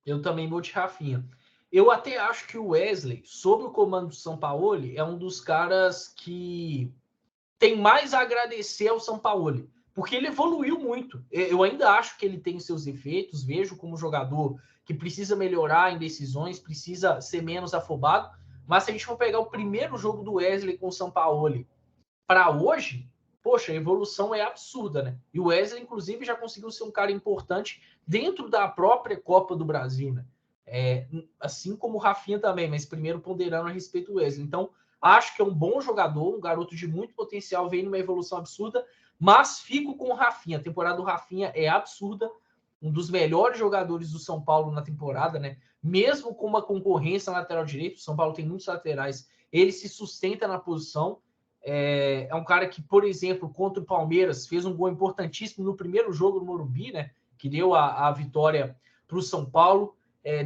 Eu também vou de Rafinha. Eu até acho que o Wesley, sob o comando do Sampaoli, é um dos caras que tem mais a agradecer ao Sampaoli, porque ele evoluiu muito. Eu ainda acho que ele tem seus efeitos, vejo como jogador que precisa melhorar em decisões, precisa ser menos afobado, mas se a gente for pegar o primeiro jogo do Wesley com o Sampaoli para hoje, poxa, a evolução é absurda, né? E o Wesley, inclusive, já conseguiu ser um cara importante dentro da própria Copa do Brasil, né? Assim como o Rafinha também, mas primeiro ponderando a respeito do Wesley. Então, acho que é um bom jogador, um garoto de muito potencial, vem numa evolução absurda, mas fico com o Rafinha. A temporada do Rafinha é absurda, um dos melhores jogadores do São Paulo na temporada, né? Mesmo com uma concorrência na lateral direito, o São Paulo tem muitos laterais, ele se sustenta na posição. É um cara que, por exemplo, contra o Palmeiras, fez um gol importantíssimo no primeiro jogo no Morumbi, né? Que deu a vitória para o São Paulo.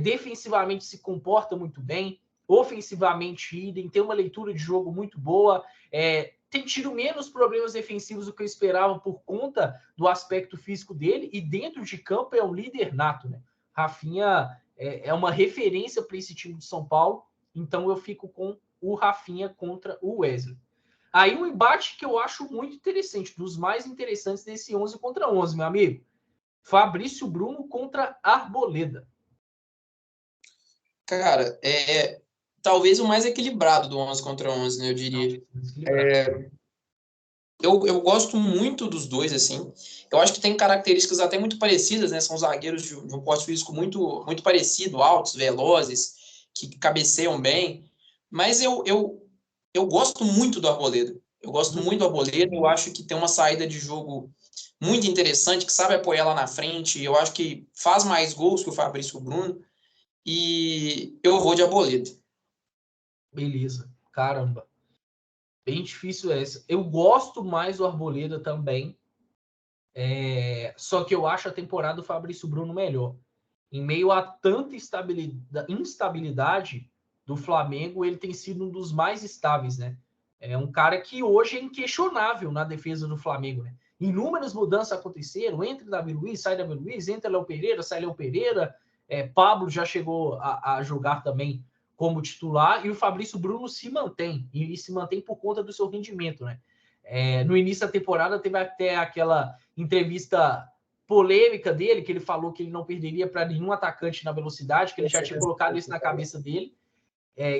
Defensivamente se comporta muito bem, ofensivamente idem, tem uma leitura de jogo muito boa, tem tido menos problemas defensivos do que eu esperava por conta do aspecto físico dele, e dentro de campo é um líder nato, né? Rafinha é uma referência para esse time de São Paulo, então eu fico com o Rafinha contra o Wesley. Aí um embate que eu acho muito interessante, dos mais interessantes desse 11 contra 11, meu amigo. Fabrício Bruno contra Arboleda. Cara, talvez o mais equilibrado do 11 contra 11, né, eu diria. Eu gosto muito dos dois, assim. Eu acho que tem características até muito parecidas, né? São zagueiros de um porte físico muito, muito parecido, altos, velozes, que cabeceiam bem. Mas eu gosto muito do Arboleda. Eu gosto muito do Arboleda. Eu acho que tem uma saída de jogo muito interessante, que sabe apoiar lá na frente. Eu acho que faz mais gols que o Fabrício Bruno. E eu vou de Arboleda. Beleza. Caramba. Bem difícil essa. Eu gosto mais do Arboleda também. Só que eu acho a temporada do Fabrício Bruno melhor. Em meio a tanta instabilidade do Flamengo, ele tem sido um dos mais estáveis, né? É um cara que hoje é inquestionável na defesa do Flamengo, né? Inúmeras mudanças aconteceram, entra Davi Luiz, sai Davi Luiz, entra Léo Pereira, sai Léo Pereira, Pablo já chegou a jogar também como titular, e o Fabrício Bruno se mantém, e se mantém por conta do seu rendimento, né? No início da temporada teve até aquela entrevista polêmica dele, que ele falou que ele não perderia para nenhum atacante na velocidade, que ele já tinha colocado isso na cabeça dele.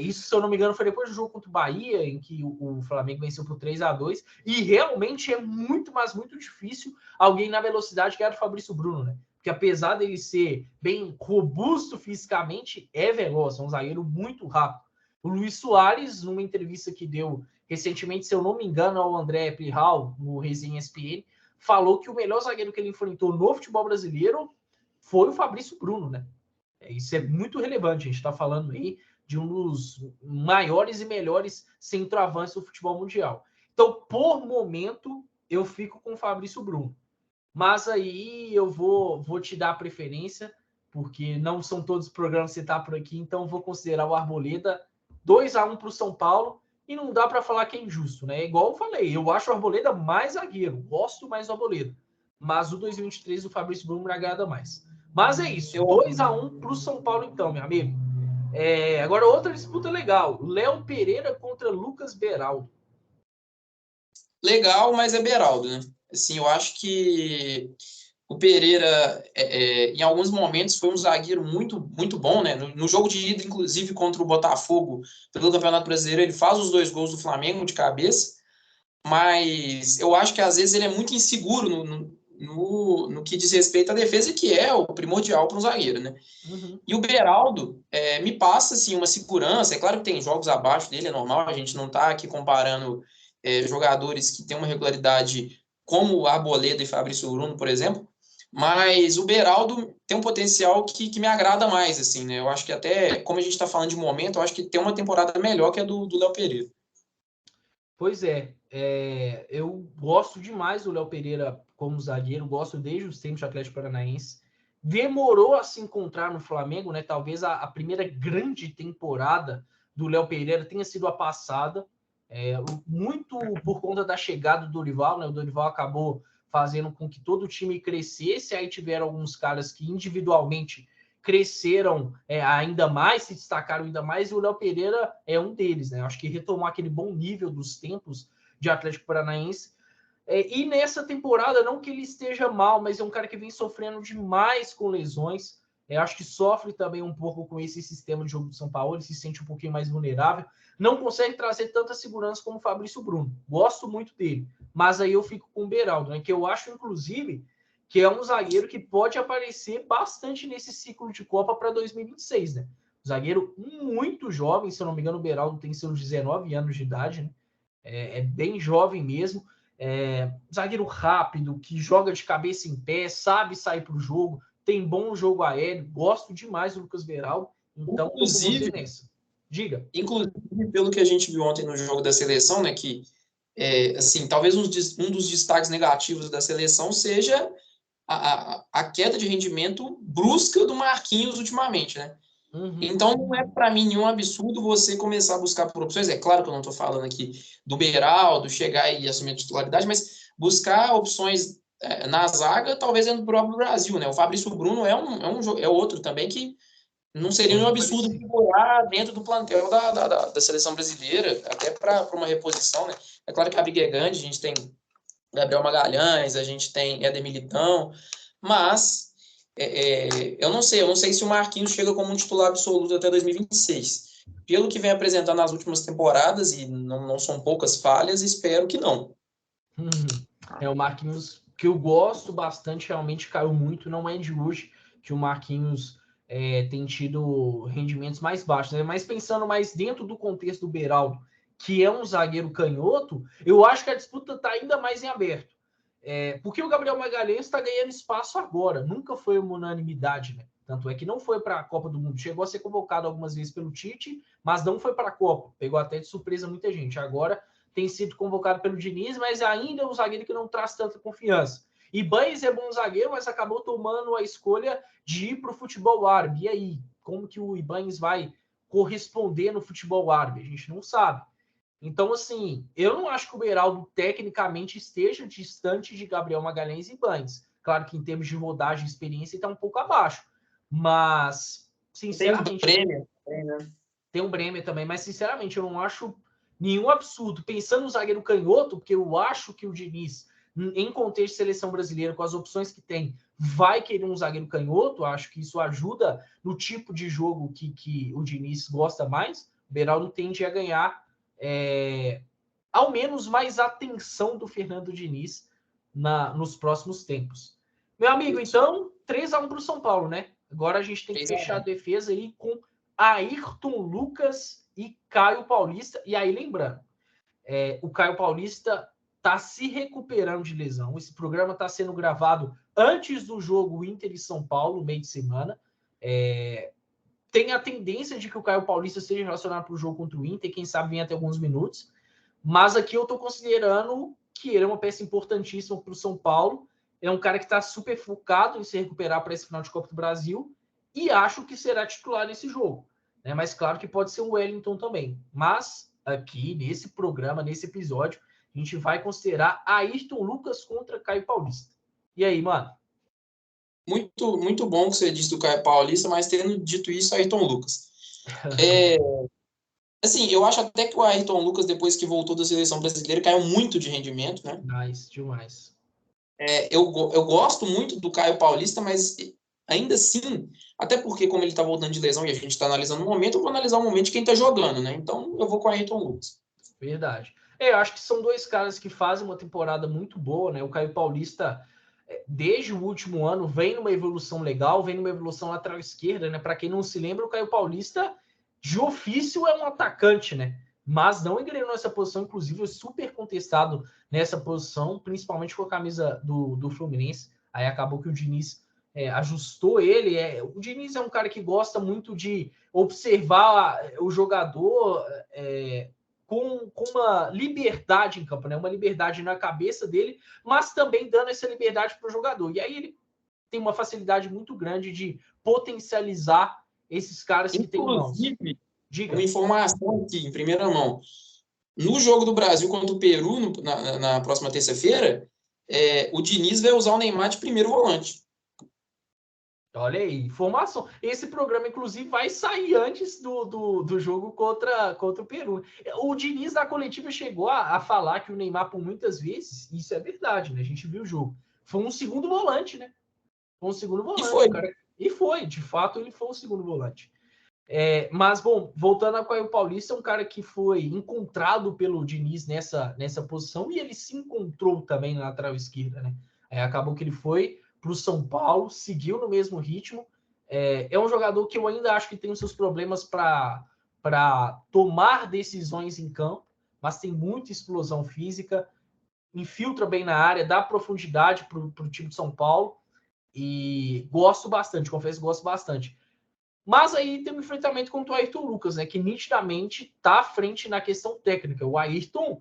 Isso, se eu não me engano, foi depois do jogo contra o Bahia, em que o Flamengo venceu por 3-2, e realmente é muito, mas muito difícil alguém na velocidade que era o Fabrício Bruno, né? Porque apesar dele ser bem robusto fisicamente, é veloz, é um zagueiro muito rápido. O Luiz Soares, numa entrevista que deu recentemente, se eu não me engano, ao André Plihal, no Resenha ESPN, falou que o melhor zagueiro que ele enfrentou no futebol brasileiro foi o Fabrício Bruno, né? Isso é muito relevante. A gente está falando aí de um dos maiores e melhores centroavantes do futebol mundial. Então, por momento, eu fico com o Fabrício Bruno. Mas aí eu vou te dar a preferência, porque não são todos os programas que você está por aqui, então vou considerar o Arboleda 2-1 para o São Paulo, e não dá para falar que é injusto, né? Igual eu falei, eu acho o Arboleda mais zagueiro, gosto mais do Arboleda, mas o 2023 do Fabrício Bruno me agrada mais. Mas é isso, 2-1 para o São Paulo então, meu amigo. Agora outra disputa legal, Léo Pereira contra Lucas Beraldo. Legal, mas é Beraldo, né? Assim, eu acho que o Pereira, em alguns momentos, foi um zagueiro muito, muito bom, né? No jogo de ida, inclusive, contra o Botafogo, pelo Campeonato Brasileiro, ele faz os 2 gols do Flamengo de cabeça, mas eu acho que, às vezes, ele é muito inseguro no que diz respeito à defesa, que é o primordial para um zagueiro, né? Uhum. E o Beraldo me passa, assim, uma segurança. É claro que tem jogos abaixo dele, é normal, a gente não está aqui comparando jogadores que têm uma regularidade como o Arboleda e Fabrício Bruno, por exemplo, mas o Beraldo tem um potencial que me agrada mais, assim, né? Eu acho que até, como a gente está falando de momento, eu acho que tem uma temporada melhor que a do Léo Pereira. Pois eu gosto demais do Léo Pereira como zagueiro, gosto desde os tempos do Atlético Paranaense. Demorou a se encontrar no Flamengo, né? Talvez a primeira grande temporada do Léo Pereira tenha sido a passada, muito por conta da chegada do Dorival, né? O Dorival acabou fazendo com que todo o time crescesse, aí tiveram alguns caras que individualmente cresceram ainda mais, se destacaram ainda mais, e o Léo Pereira é um deles, né? Acho que retomou aquele bom nível dos tempos de Atlético Paranaense. E nessa temporada, não que ele esteja mal, mas é um cara que vem sofrendo demais com lesões. Acho que sofre também um pouco com esse sistema de jogo do São Paulo, ele se sente um pouquinho mais vulnerável. Não consegue trazer tanta segurança como o Fabrício Bruno. Gosto muito dele, mas aí eu fico com o Beraldo, né? Que eu acho, inclusive, que é um zagueiro que pode aparecer bastante nesse ciclo de Copa para 2026, né? Zagueiro muito jovem, se eu não me engano, o Beraldo tem seus 19 anos de idade, né? É bem jovem mesmo. Zagueiro rápido, que joga de cabeça em pé, sabe sair para o jogo, tem bom jogo aéreo, gosto demais do Lucas Beraldo, então tô com você nessa. Diga. Inclusive, pelo que a gente viu ontem no jogo da seleção, né, que assim, talvez um dos destaques negativos da seleção seja a queda de rendimento brusca do Marquinhos ultimamente, né? Uhum. Então, não é para mim nenhum absurdo você começar a buscar por opções. É claro que eu não estou falando aqui do Beraldo chegar e assumir a titularidade, mas buscar opções na zaga, talvez dentro do próprio Brasil, né? O Fabrício Bruno é outro também que não seria um absurdo figurar dentro do plantel da seleção brasileira, até para uma reposição, né? É claro que a briga é grande, a gente tem Gabriel Magalhães, a gente tem Éder Militão, mas eu não sei se o Marquinhos chega como um titular absoluto até 2026. Pelo que vem apresentando nas últimas temporadas, e não são poucas falhas, espero que não. O Marquinhos, que eu gosto bastante, realmente caiu muito, não é de hoje que o Marquinhos tem tido rendimentos mais baixos, né? Mas pensando mais dentro do contexto do Beraldo, que é um zagueiro canhoto, eu acho que a disputa está ainda mais em aberto. Porque o Gabriel Magalhães está ganhando espaço agora, nunca foi uma unanimidade, né? Tanto é que não foi para a Copa do Mundo, chegou a ser convocado algumas vezes pelo Tite, mas não foi para a Copa, pegou até de surpresa muita gente. Agora tem sido convocado pelo Diniz, mas ainda é um zagueiro que não traz tanta confiança. Ibanez é bom zagueiro, mas acabou tomando a escolha de ir para o futebol árabe. E aí, como que o Ibanez vai corresponder no futebol árabe? A gente não sabe. Então, assim, eu não acho que o Beraldo tecnicamente esteja distante de Gabriel Magalhães e Ibanez. Claro que em termos de rodagem e experiência está um pouco abaixo. Mas, sinceramente... Tem um Bremer também, mas sinceramente eu não acho nenhum absurdo. Pensando no zagueiro canhoto, porque eu acho que o Diniz, em contexto de seleção brasileira, com as opções que tem, vai querer um zagueiro canhoto. Acho que isso ajuda no tipo de jogo que o Diniz gosta mais. O Beraldo tende a ganhar ao menos mais atenção do Fernando Diniz nos próximos tempos. Meu amigo, então, 3-1 para o São Paulo, né? Agora a gente tem que fechar a defesa aí com Ayrton Lucas e Caio Paulista. E aí, lembrando, o Caio Paulista está se recuperando de lesão. Esse programa está sendo gravado antes do jogo Inter e São Paulo, meio de semana. tem a tendência de que o Caio Paulista seja relacionado para o jogo contra o Inter, quem sabe venha até alguns minutos, mas aqui eu estou considerando que ele é uma peça importantíssima para o São Paulo, é um cara que está super focado em se recuperar para esse final de Copa do Brasil, e acho que será titular nesse jogo, né? Mas claro que pode ser o Wellington também, mas aqui nesse programa, nesse episódio, a gente vai considerar Ayrton Lucas contra Caio Paulista. E aí, mano? Muito, muito bom que você disse do Caio Paulista, mas tendo dito isso, Ayrton Lucas. Assim, eu acho até que o Ayrton Lucas, depois que voltou da seleção brasileira, caiu muito de rendimento, né? Nice, demais. Eu gosto muito do Caio Paulista, mas ainda assim, até porque como ele está voltando de lesão e a gente está analisando o momento, eu vou analisar o momento de quem está jogando, né? Então eu vou com o Ayrton Lucas. Verdade. Eu acho que são dois caras que fazem uma temporada muito boa, né? O Caio Paulista, desde o último ano, vem numa evolução legal, vem numa evolução lateral esquerda, né? Para quem não se lembra, o Caio Paulista, de ofício, é um atacante, né? Mas não engrenou nessa posição, inclusive, é super contestado nessa posição, principalmente com a camisa do Fluminense. Aí acabou que o Diniz ajustou ele. O Diniz é um cara que gosta muito de observar o jogador com uma liberdade em campo, né? Uma liberdade na cabeça dele, mas também dando essa liberdade para o jogador. E aí ele tem uma facilidade muito grande de potencializar esses caras que têm mãos. Inclusive, Diga. uma informação aqui, em primeira mão. No jogo do Brasil contra o Peru, na próxima terça-feira, o Diniz vai usar o Neymar de primeiro volante. Olha aí, informação. Esse programa, inclusive, vai sair antes do jogo contra o Peru. O Diniz da coletiva chegou a falar que o Neymar, por muitas vezes, isso é verdade, né? A gente viu o jogo. Foi um segundo volante, né? Foi um segundo volante. E foi. E foi, de fato, ele foi um segundo volante. Mas, bom, voltando a Caio Paulista, é um cara que foi encontrado pelo Diniz nessa posição e ele se encontrou também na lateral esquerda, né? Acabou que ele foi para o São Paulo, seguiu no mesmo ritmo. É um jogador que eu ainda acho que tem os seus problemas para tomar decisões em campo, mas tem muita explosão física, infiltra bem na área, dá profundidade para o time de São Paulo e gosto bastante, confesso que gosto bastante. Mas aí tem um enfrentamento contra o Ayrton Lucas, né? Que nitidamente está à frente na questão técnica. O Ayrton,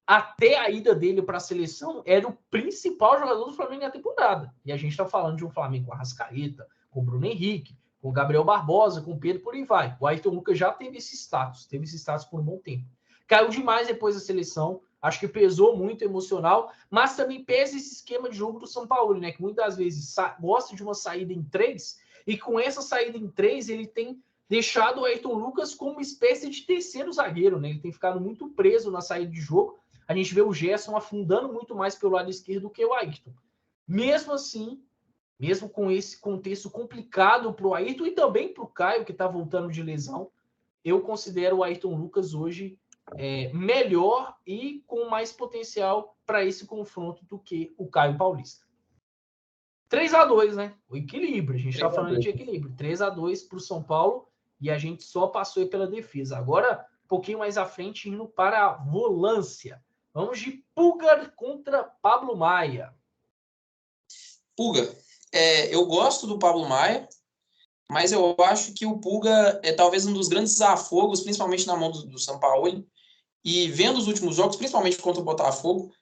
até a ida dele para a seleção, era o principal jogador do Flamengo na temporada. E a gente está falando de um Flamengo com a Arrascaeta, com o Bruno Henrique, com o Gabriel Barbosa, com o Pedro, por aí vai. O Ayrton Lucas já teve esse status por um bom tempo. Caiu demais depois da seleção, acho que pesou muito emocional, mas também pesa esse esquema de jogo do São Paulo, né? Que muitas vezes gosta de uma saída em 3, e com essa saída em 3, ele tem deixado o Ayrton Lucas como uma espécie de terceiro zagueiro, né? Ele tem ficado muito preso na saída de jogo. A gente vê o Gerson afundando muito mais pelo lado esquerdo do que o Ayrton. Mesmo assim, mesmo com esse contexto complicado para o Ayrton e também para o Caio, que está voltando de lesão, eu considero o Ayrton Lucas hoje melhor e com mais potencial para esse confronto do que o Caio Paulista. 3-2, né? O equilíbrio. A gente está falando de equilíbrio. 3-2 para o São Paulo e a gente só passou aí pela defesa. Agora, um pouquinho mais à frente, indo para a volância. Vamos de Pulgar contra Pablo Maia. Pulga. Eu gosto do Pablo Maia, mas eu acho que o Pulga é talvez um dos grandes desafogos, principalmente na mão do Sampaoli. E vendo os últimos jogos, principalmente contra o Botafogo,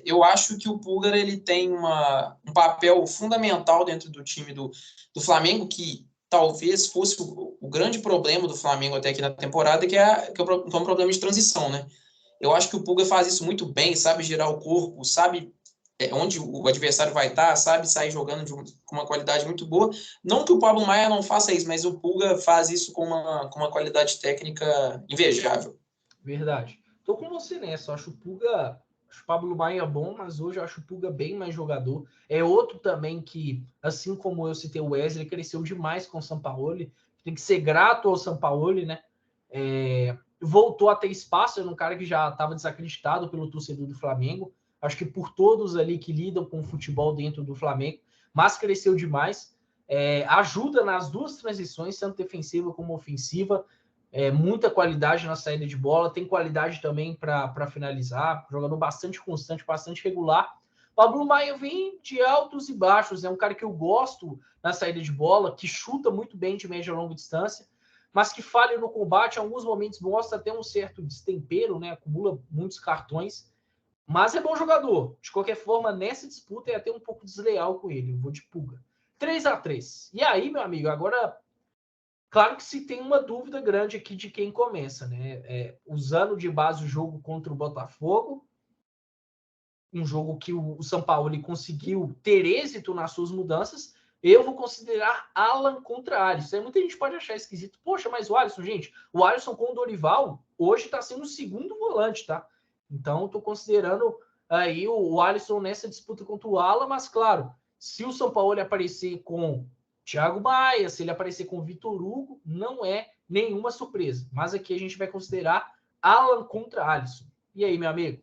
eu acho que o Pulgar ele tem um papel fundamental dentro do time do Flamengo, que talvez fosse o grande problema do Flamengo até aqui na temporada, que é um problema de transição, né? Eu acho que o Pulgar faz isso muito bem, sabe girar o corpo, sabe onde o adversário vai estar, sabe sair jogando com uma qualidade muito boa. Não que o Pablo Maia não faça isso, mas o Pulgar faz isso com uma qualidade técnica invejável. Verdade. Tô com você nessa. Eu acho o Pablo Maia bom, mas hoje eu acho o Pulga bem mais jogador. É outro também que, assim como eu citei o Wesley, cresceu demais com o Sampaoli. Tem que ser grato ao Sampaoli, né? Voltou a ter espaço, era um cara que já estava desacreditado pelo torcedor do Flamengo. Acho que por todos ali que lidam com o futebol dentro do Flamengo, mas cresceu demais. Ajuda nas duas transições, tanto defensiva como ofensiva. Muita qualidade na saída de bola, tem qualidade também para finalizar, jogador bastante constante, bastante regular, Pablo Maia vem de altos e baixos, é um cara que eu gosto na saída de bola, que chuta muito bem de média e longa distância, mas que falha no combate, em alguns momentos mostra até um certo destempero, né? Acumula muitos cartões, mas é bom jogador. De qualquer forma, nessa disputa é até um pouco desleal com ele, eu vou de pulga. 3-3. E aí, meu amigo, agora, claro que se tem uma dúvida grande aqui de quem começa, né? Usando de base o jogo contra o Botafogo, um jogo que o São Paulo conseguiu ter êxito nas suas mudanças, eu vou considerar Alan contra Alisson. Aí muita gente pode achar esquisito. Poxa, mas o Alisson, gente, o Alisson com o Dorival hoje está sendo o segundo volante, tá? Então, estou considerando aí o Alisson nessa disputa contra o Alan, mas claro, se o São Paulo aparecer com Thiago Maia, se ele aparecer com Vitor Hugo, não é nenhuma surpresa. Mas aqui a gente vai considerar Alan contra Alisson. E aí, meu amigo?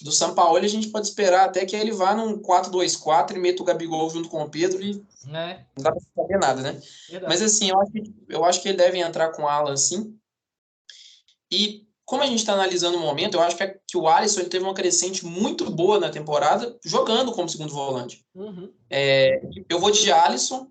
Do Sampaoli a gente pode esperar até que ele vá num 4-2-4 e meta o Gabigol junto com o Pedro e não dá pra saber nada, né? Verdade. Mas assim, eu acho que ele deve entrar com o Alan, sim. E como a gente está analisando o momento, eu acho que o Alisson ele teve uma crescente muito boa na temporada, jogando como segundo volante. Uhum. Eu vou de Alisson,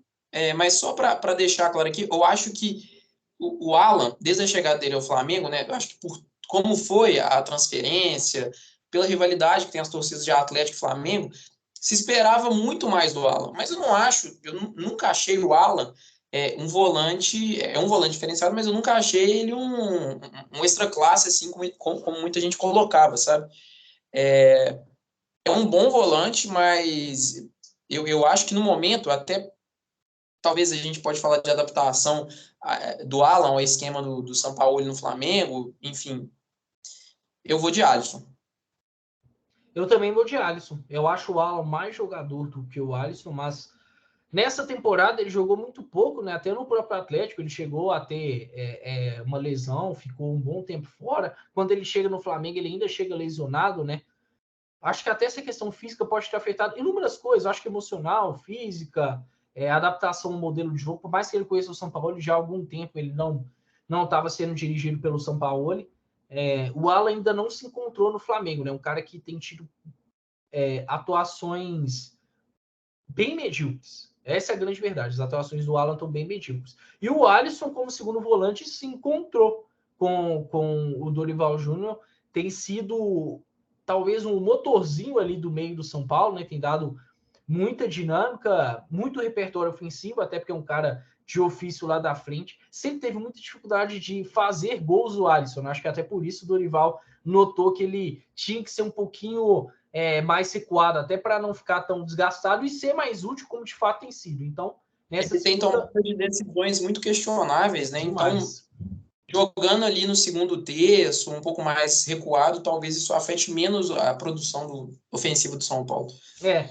mas só para deixar claro aqui, eu acho que o Alan, desde a chegada dele ao Flamengo, né, eu acho que por como foi a transferência, pela rivalidade que tem as torcidas de Atlético e Flamengo, se esperava muito mais do Alan. Mas eu não acho, eu nunca achei o Alan um volante diferenciado, mas eu nunca achei ele um extra classe, assim, como muita gente colocava, sabe? É um bom volante, mas eu acho que no momento, até talvez a gente pode falar de adaptação do Alan ao esquema do Sampaoli no Flamengo, enfim, eu vou de Alisson. Eu também vou de Alisson. Eu acho o Alan mais jogador do que o Alisson, mas nessa temporada ele jogou muito pouco, né? Até no próprio Atlético ele chegou a ter uma lesão, ficou um bom tempo fora. Quando ele chega no Flamengo, ele ainda chega lesionado, né? Acho que até essa questão física pode ter afetado inúmeras coisas. Acho que emocional, física, adaptação ao modelo de jogo. Por mais que ele conheça o São Paulo já há algum tempo, ele não estava sendo dirigido pelo São Paulo. O Alan ainda não se encontrou no Flamengo, né? Um cara que tem tido atuações bem medíocres. Essa é a grande verdade. As atuações do Alan estão bem medíocres. E o Alisson, como segundo volante, se encontrou com o Dorival Júnior. Tem sido talvez um motorzinho ali do meio do São Paulo, né? Tem dado muita dinâmica, muito repertório ofensivo, até porque é um cara de ofício lá da frente. Sempre teve muita dificuldade de fazer gols o Alisson. Acho que até por isso o Dorival notou que ele tinha que ser um pouquinho mais recuado, até para não ficar tão desgastado e ser mais útil, como de fato tem sido. Então, nessa ele tem tomado de decisões muito questionáveis, né? Demais. Então, jogando ali no segundo terço, um pouco mais recuado, talvez isso afete menos a produção ofensiva do São Paulo.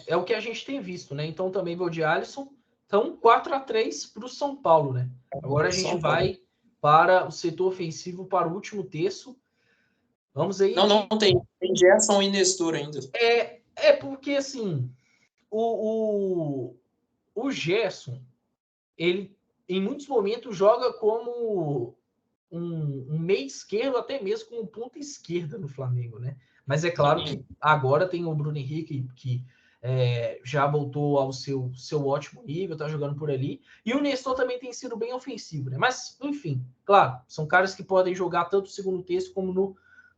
É o que a gente tem visto, né? Então, também vou de Alisson. Então, 4-3 para o São Paulo, né? Agora a gente vai para o setor ofensivo, para o último terço. Vamos aí. Não tem Gerson e Nestor ainda. Porque, assim, o Gerson, ele, em muitos momentos, joga como um meio esquerdo, até mesmo com ponta esquerda no Flamengo, né? Mas é claro que agora tem o Bruno Henrique, que já voltou ao seu ótimo nível, tá jogando por ali. E o Nestor também tem sido bem ofensivo, né? Mas, enfim, claro, são caras que podem jogar tanto no segundo terço como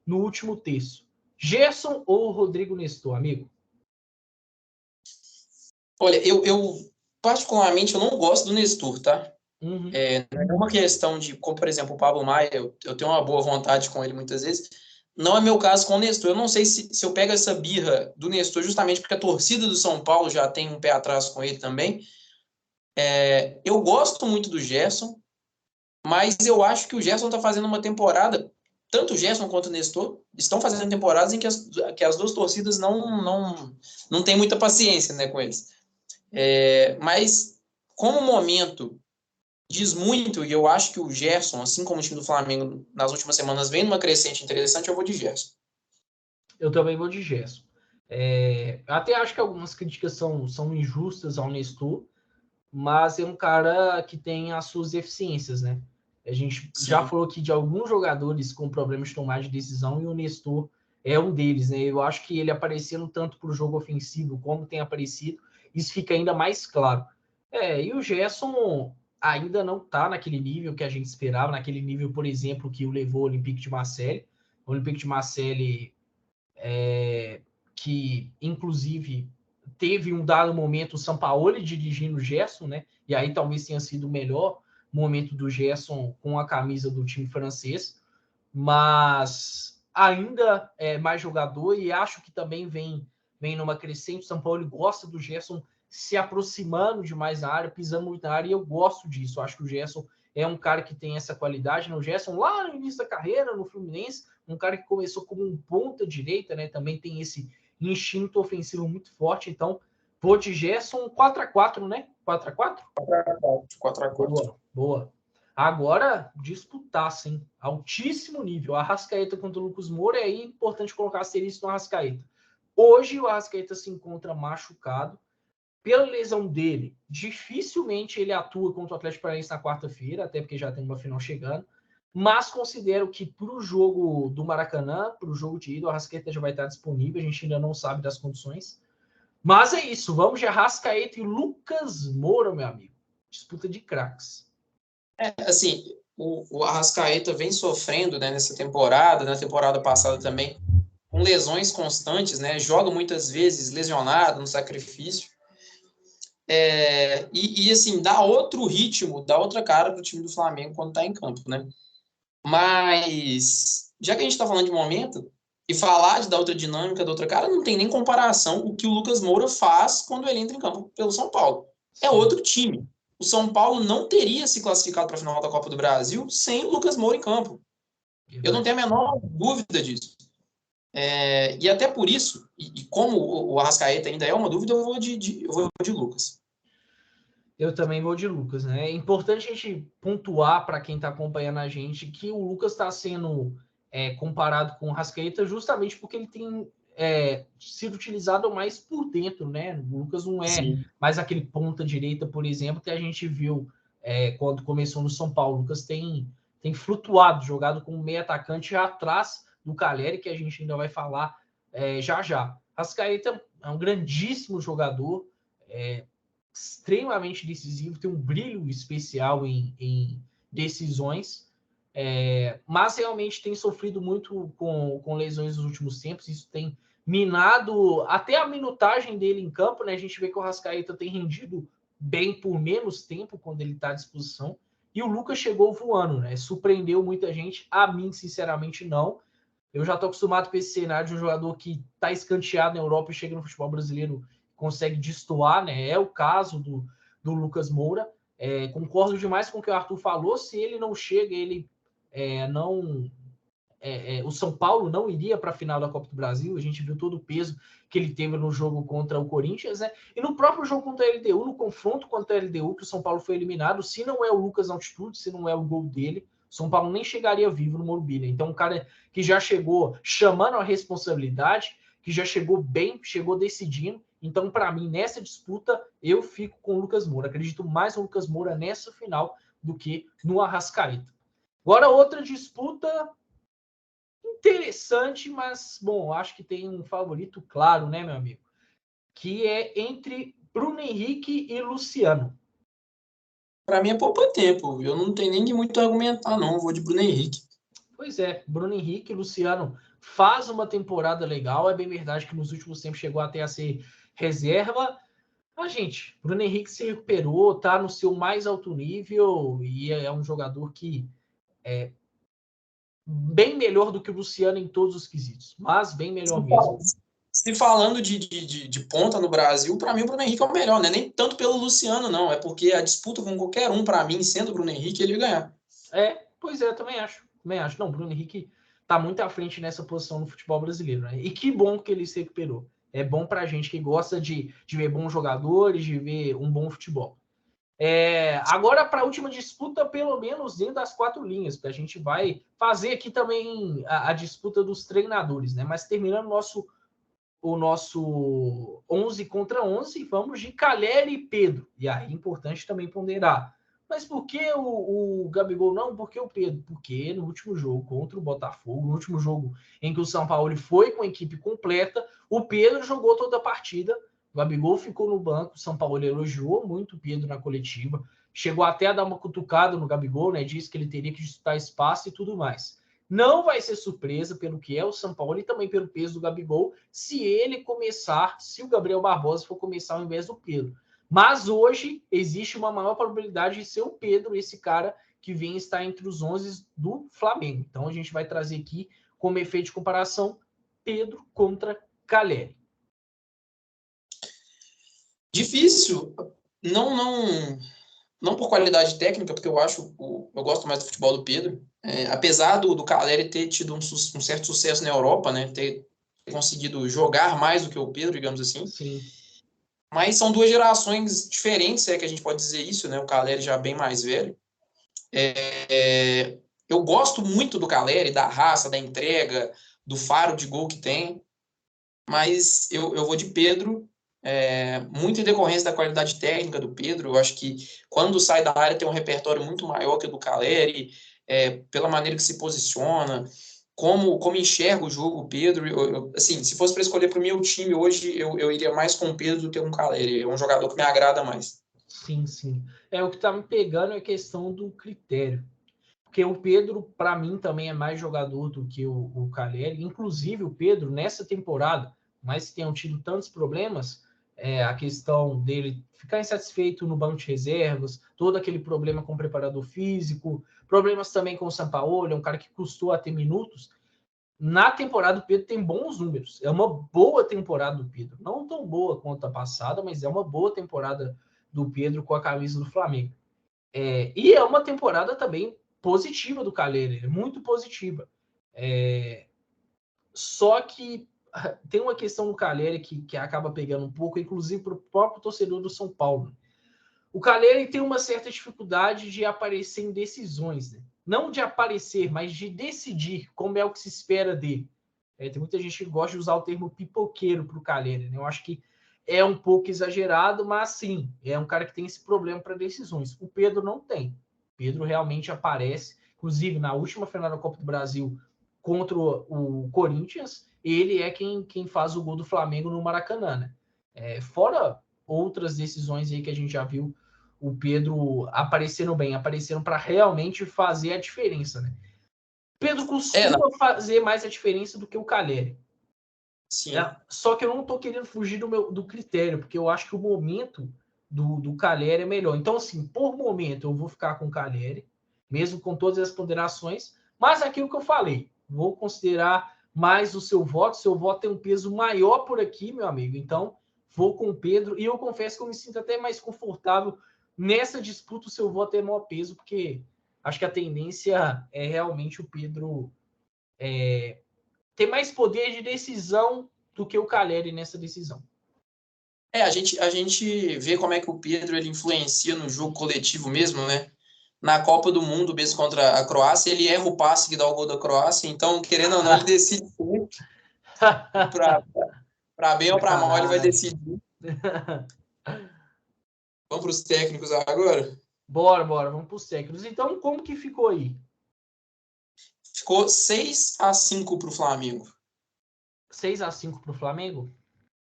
no último terço. Gerson ou Rodrigo Nestor, amigo? Olha, eu particularmente eu não gosto do Nestor, tá? Uhum. Não é uma questão de, como por exemplo, o Pablo Maia, eu tenho uma boa vontade com ele muitas vezes. Não é meu caso com o Nestor. Eu não sei se eu pego essa birra do Nestor justamente porque a torcida do São Paulo já tem um pé atrás com ele também. Eu gosto muito do Gerson, mas eu acho que o Gerson está fazendo uma temporada, tanto o Gerson quanto o Nestor estão fazendo temporadas em que as duas torcidas não têm muita paciência, né, com eles. Mas como o momento diz muito, e eu acho que o Gerson, assim como o time do Flamengo nas últimas semanas, vem numa crescente interessante, eu vou de Gerson. Eu também vou de Gerson. Até acho que algumas críticas são injustas ao Nestor, mas é um cara que tem as suas deficiências, né? A gente já falou aqui de alguns jogadores com problemas de tomar de decisão e o Nestor é um deles, né? Eu acho que ele aparecendo tanto para o jogo ofensivo como tem aparecido, isso fica ainda mais claro. E o Gerson ainda não está naquele nível que a gente esperava, naquele nível, por exemplo, que o levou o Olympique de Marseille. O Olympique de Marseille, que inclusive teve um dado momento o Sampaoli dirigindo o Gerson, né? E aí talvez tenha sido o melhor momento do Gerson com a camisa do time francês, mas ainda é mais jogador e acho que também vem numa crescente. O São Paulo gosta do Gerson se aproximando demais na área, pisando muito na área, e eu gosto disso. Eu acho que o Gerson é um cara que tem essa qualidade. O Gerson, lá no início da carreira, no Fluminense, um cara que começou como um ponta direita, né? Também tem esse instinto ofensivo muito forte. Então, vou de Gerson 4x4, né? 4x4? 4x4. Boa, boa. Agora, disputasse, hein? Altíssimo nível. Arrascaeta contra o Lucas Moura, e aí é importante colocar asterisco no Arrascaeta. Hoje o Arrascaeta se encontra machucado. Pela lesão dele, dificilmente ele atua contra o Atlético Paranaense na quarta-feira, até porque já tem uma final chegando. Mas considero que para o jogo do Maracanã, para o jogo de ida, o Arrascaeta já vai estar disponível. A gente ainda não sabe das condições. Mas é isso. Vamos de Arrascaeta e Lucas Moura, meu amigo. Disputa de craques. Assim, o Arrascaeta vem sofrendo, né, nessa temporada, na temporada passada também, com lesões constantes, né? Joga muitas vezes lesionado, no sacrifício. E assim, dá outro ritmo, dá outra cara para o time do Flamengo quando está em campo, né? Mas, já que a gente está falando de momento, e falar da outra dinâmica, da outra cara, não tem nem comparação o que o Lucas Moura faz quando ele entra em campo pelo São Paulo. É outro time. O São Paulo não teria se classificado para a final da Copa do Brasil sem o Lucas Moura em campo. Eu não tenho a menor dúvida disso. E até por isso, e como o Arrascaeta ainda é uma dúvida, eu vou de Lucas. Eu também vou de Lucas, né? É importante a gente pontuar para quem está acompanhando a gente que o Lucas está sendo comparado com o Rascaeta justamente porque ele tem sido utilizado mais por dentro, né? O Lucas não é mais aquele ponta direita, por exemplo, que a gente viu quando começou no São Paulo. O Lucas tem flutuado, jogado como meio atacante atrás do Caleri, que a gente ainda vai falar já já. Rascaeta é um grandíssimo jogador, extremamente decisivo, tem um brilho especial em decisões, mas realmente tem sofrido muito com lesões nos últimos tempos. Isso tem minado até a minutagem dele em campo, né? A gente vê que o Arrascaeta tem rendido bem por menos tempo quando ele está à disposição, e o Lucas chegou voando, né? Surpreendeu muita gente, a mim, sinceramente, não. Eu já estou acostumado com esse cenário de um jogador que está escanteado na Europa e chega no futebol brasileiro, consegue destoar, né? É o caso do Lucas Moura. Concordo demais com o que o Arthur falou. Se ele não chega, ele não. O São Paulo não iria para a final da Copa do Brasil. A gente viu todo o peso que ele teve no jogo contra o Corinthians, né? E no próprio jogo contra a LDU, no confronto contra a LDU, que o São Paulo foi eliminado, se não é o Lucas na altitude, se não é o gol dele, o São Paulo nem chegaria vivo no Morumbi, né? Então, um cara que já chegou chamando a responsabilidade, que já chegou bem, chegou decidindo. Então, para mim, nessa disputa, eu fico com o Lucas Moura. Acredito mais no Lucas Moura nessa final do que no Arrascaeta. Agora, outra disputa interessante, mas, bom, acho que tem um favorito claro, né, meu amigo? Que é entre Bruno Henrique e Luciano. Para mim é pouco tempo. Eu não tenho nem muito a argumentar, não. Eu vou de Bruno Henrique. Pois é, Bruno Henrique e Luciano faz uma temporada legal. É bem verdade que nos últimos tempos chegou até a ser reserva. Mas, gente, Bruno Henrique se recuperou, tá no seu mais alto nível e é um jogador que é bem melhor do que o Luciano em todos os quesitos, mas bem melhor mesmo. Se falando de ponta no Brasil, para mim o Bruno Henrique é o melhor, né? Nem tanto pelo Luciano, não. É porque a disputa com qualquer um, para mim, sendo o Bruno Henrique, ele ia ganhar. Pois é, também acho. Não, o Bruno Henrique tá muito à frente nessa posição no futebol brasileiro, né? E que bom que ele se recuperou. É bom pra gente que gosta de ver bons jogadores, de ver um bom futebol. Agora, para a última disputa, pelo menos dentro das 4 linhas, porque a gente vai fazer aqui também a disputa dos treinadores, né? Mas terminando o nosso 11 contra 11, vamos de Caleri e Pedro. E aí é importante também ponderar. Mas por que o Gabigol não? Por que o Pedro? Porque no último jogo contra o Botafogo, no último jogo em que o São Paulo foi com a equipe completa, o Pedro jogou toda a partida, o Gabigol ficou no banco, o São Paulo elogiou muito o Pedro na coletiva, chegou até a dar uma cutucada no Gabigol, né? Disse que ele teria que disputar espaço e tudo mais. Não vai ser surpresa pelo que é o São Paulo e também pelo peso do Gabigol, se ele começar, se o Gabriel Barbosa for começar ao invés do Pedro. Mas hoje existe uma maior probabilidade de ser o Pedro, esse cara que vem estar entre os 11 do Flamengo. Então a gente vai trazer aqui como efeito de comparação Pedro contra Caleri. Difícil, não por qualidade técnica, porque eu gosto mais do futebol do Pedro. Apesar do Caleri ter tido um certo sucesso na Europa, né, ter conseguido jogar mais do que o Pedro, digamos assim. Sim. Mas são duas gerações diferentes, é que a gente pode dizer isso, né? O Caleri já bem mais velho. Eu gosto muito do Caleri, da raça, da entrega, do faro de gol que tem, mas eu vou de Pedro, muito em decorrência da qualidade técnica do Pedro. Eu acho que quando sai da área tem um repertório muito maior que o do Caleri, pela maneira que se posiciona, como enxerga o jogo o Pedro. Assim, se fosse para escolher para o meu time hoje, eu iria mais com o Pedro do que com o Caleri. É um jogador que me agrada mais. Sim, sim. O que tá me pegando é a questão do critério. Porque o Pedro, para mim, também é mais jogador do que o Caleri. Inclusive, o Pedro, nessa temporada, mais que tenham tido tantos problemas, a questão dele ficar insatisfeito no banco de reservas, todo aquele problema com o preparador físico, problemas também com o Sampaoli, é um cara que custou a ter minutos. Na temporada, o Pedro tem bons números. É uma boa temporada do Pedro. Não tão boa quanto a passada, mas é uma boa temporada do Pedro com a camisa do Flamengo. E é uma temporada também positiva do Caleri, muito positiva. Só que tem uma questão no Caleri que acaba pegando um pouco, inclusive para o próprio torcedor do São Paulo. O Caleri tem uma certa dificuldade de aparecer em decisões, né? Não de aparecer, mas de decidir, como é o que se espera dele. Tem muita gente que gosta de usar o termo pipoqueiro para o Caleri, né? Eu acho que é um pouco exagerado, mas sim, é um cara que tem esse problema para decisões. O Pedro não tem. O Pedro realmente aparece, inclusive na última final da Copa do Brasil contra o Corinthians, ele é quem faz o gol do Flamengo no Maracanã, né? Fora outras decisões aí que a gente já viu o Pedro aparecendo bem, aparecendo para realmente fazer a diferença, né? Pedro costuma fazer mais a diferença do que o Caleri. Sim. Só que eu não estou querendo fugir do critério, porque eu acho que o momento do Caleri é melhor. Então, assim, por momento eu vou ficar com o Caleri, mesmo com todas as ponderações, mas aquilo que eu falei, vou considerar mais o seu voto tem um peso maior por aqui, meu amigo. Então, vou com o Pedro, e eu confesso que eu me sinto até mais confortável nessa disputa, o seu voto é maior peso, porque acho que a tendência é realmente o Pedro ter mais poder de decisão do que o Caleri nessa decisão. A gente vê como é que o Pedro ele influencia no jogo coletivo mesmo, né? Na Copa do Mundo, mesmo contra a Croácia, ele erra o passe que dá o gol da Croácia, então, querendo ou não, ele decide para bem ou para mal, ele vai decidir. Vamos para os técnicos agora? Bora, vamos para os técnicos. Então, como que ficou aí? Ficou 6-5 para o Flamengo. 6-5 para o Flamengo?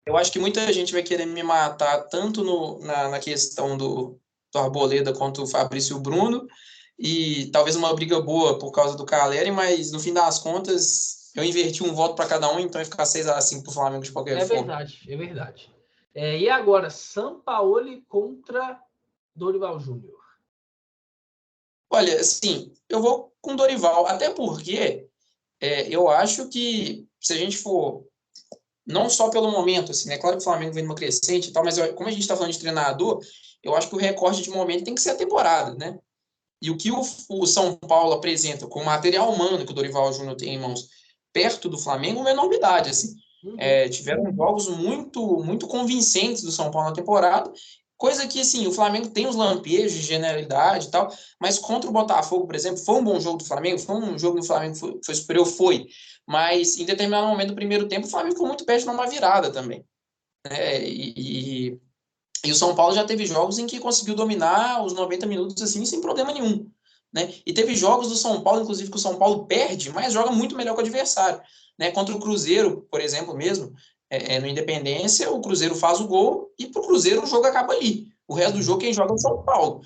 Eu acho que muita gente vai querer me matar, tanto na questão do Arboleda quanto o Fabrício e o Bruno, e talvez uma briga boa por causa do Caleri, mas no fim das contas, eu inverti um voto para cada um, então vai ficar 6-5 para o Flamengo de qualquer forma. É verdade. E agora, Sampaoli contra Dorival Júnior? Olha, assim, eu vou com Dorival, até porque eu acho que se a gente for, não só pelo momento, assim, né? Claro que o Flamengo vem numa crescente e tal, mas como a gente está falando de treinador, eu acho que o recorde de momento tem que ser a temporada, né? E o que o São Paulo apresenta com o material humano que o Dorival Júnior tem em mãos perto do Flamengo é uma enormidade, assim. Tiveram jogos muito, muito convincentes do São Paulo na temporada, coisa que, assim, o Flamengo tem os lampejos de genialidade e tal, mas contra o Botafogo, por exemplo, foi um bom jogo do Flamengo, foi um jogo que o Flamengo foi superior, mas em determinado momento do primeiro tempo o Flamengo ficou muito perto de uma virada também, né? E E o São Paulo já teve jogos em que conseguiu dominar os 90 minutos assim, sem problema nenhum. Né? E teve jogos do São Paulo, inclusive, que o São Paulo perde, mas joga muito melhor que o adversário. Né? Contra o Cruzeiro, por exemplo, mesmo, no Independência, o Cruzeiro faz o gol e pro Cruzeiro o jogo acaba ali. O resto do jogo quem joga é o São Paulo.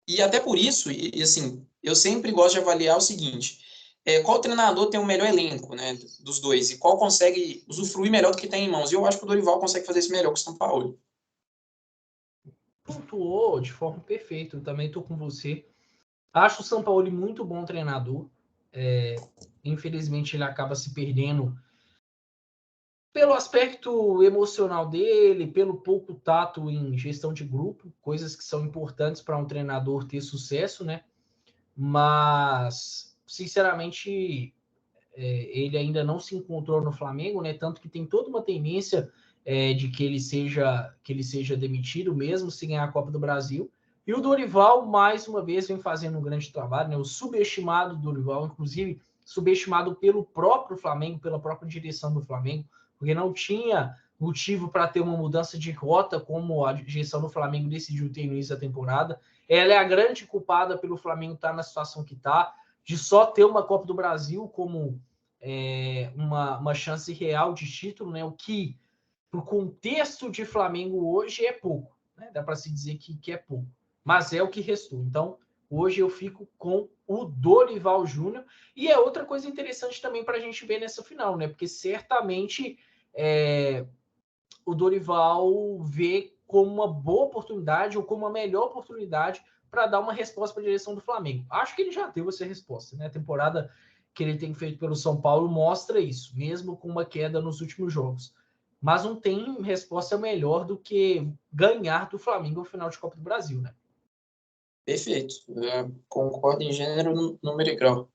E até por isso, assim, eu sempre gosto de avaliar o seguinte: qual treinador tem o melhor elenco, né, dos dois, e qual consegue usufruir melhor do que tem em mãos. E eu acho que o Dorival consegue fazer isso melhor que o São Paulo. Pontuou de forma perfeita, eu também estou com você. Acho o São Paulo muito bom treinador. Infelizmente, ele acaba se perdendo pelo aspecto emocional dele, pelo pouco tato em gestão de grupo, coisas que são importantes para um treinador ter sucesso, né? Mas, sinceramente, ele ainda não se encontrou no Flamengo, né? Tanto que tem toda uma tendência de que ele seja demitido mesmo se ganhar a Copa do Brasil. E o Dorival, mais uma vez, vem fazendo um grande trabalho, né? O subestimado Dorival, inclusive subestimado pelo próprio Flamengo, pela própria direção do Flamengo, porque não tinha motivo para ter uma mudança de rota como a gestão do Flamengo decidiu ter no início da temporada. Ela é a grande culpada pelo Flamengo estar na situação que está, de só ter uma Copa do Brasil como uma chance real de título, né? O que, para o contexto de Flamengo hoje, é pouco. Né? Dá para se dizer que é pouco. Mas é o que restou. Então, hoje eu fico com o Dorival Júnior. E é outra coisa interessante também para a gente ver nessa final, né? Porque certamente o Dorival vê como uma boa oportunidade ou como a melhor oportunidade para dar uma resposta para a direção do Flamengo. Acho que ele já deu essa resposta, né? A temporada que ele tem feito pelo São Paulo mostra isso, mesmo com uma queda nos últimos jogos. Mas não tem resposta melhor do que ganhar do Flamengo no final de Copa do Brasil, né? Perfeito. Eu concordo em gênero, número e grau.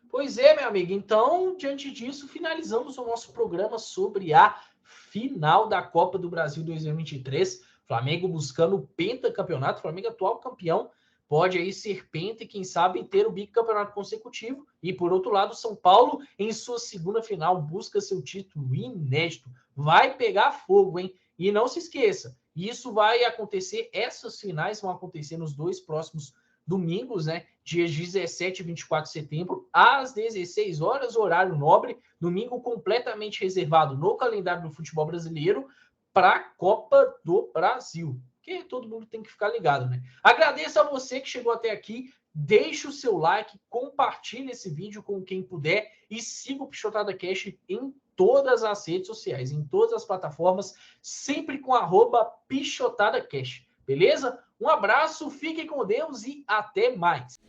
Pois é, meu amigo. Então, diante disso, finalizamos o nosso programa sobre a final da Copa do Brasil 2023. Flamengo buscando o pentacampeonato. Flamengo atual campeão. Pode aí ser penta e, quem sabe, ter o bicampeonato consecutivo. E, por outro lado, São Paulo, em sua segunda final, busca seu título inédito. Vai pegar fogo, hein? E não se esqueça, isso vai acontecer, essas finais vão acontecer nos 2 próximos domingos, né? Dias 17 e 24 de setembro, às 16 horas, horário nobre, domingo completamente reservado no calendário do futebol brasileiro para a Copa do Brasil. Que todo mundo tem que ficar ligado, né? Agradeço a você que chegou até aqui, deixe o seu like, compartilhe esse vídeo com quem puder e siga o Pichotada Cash em todas as redes sociais, em todas as plataformas, sempre com @PichotadaCash. Beleza? Um abraço, fiquem com Deus e até mais.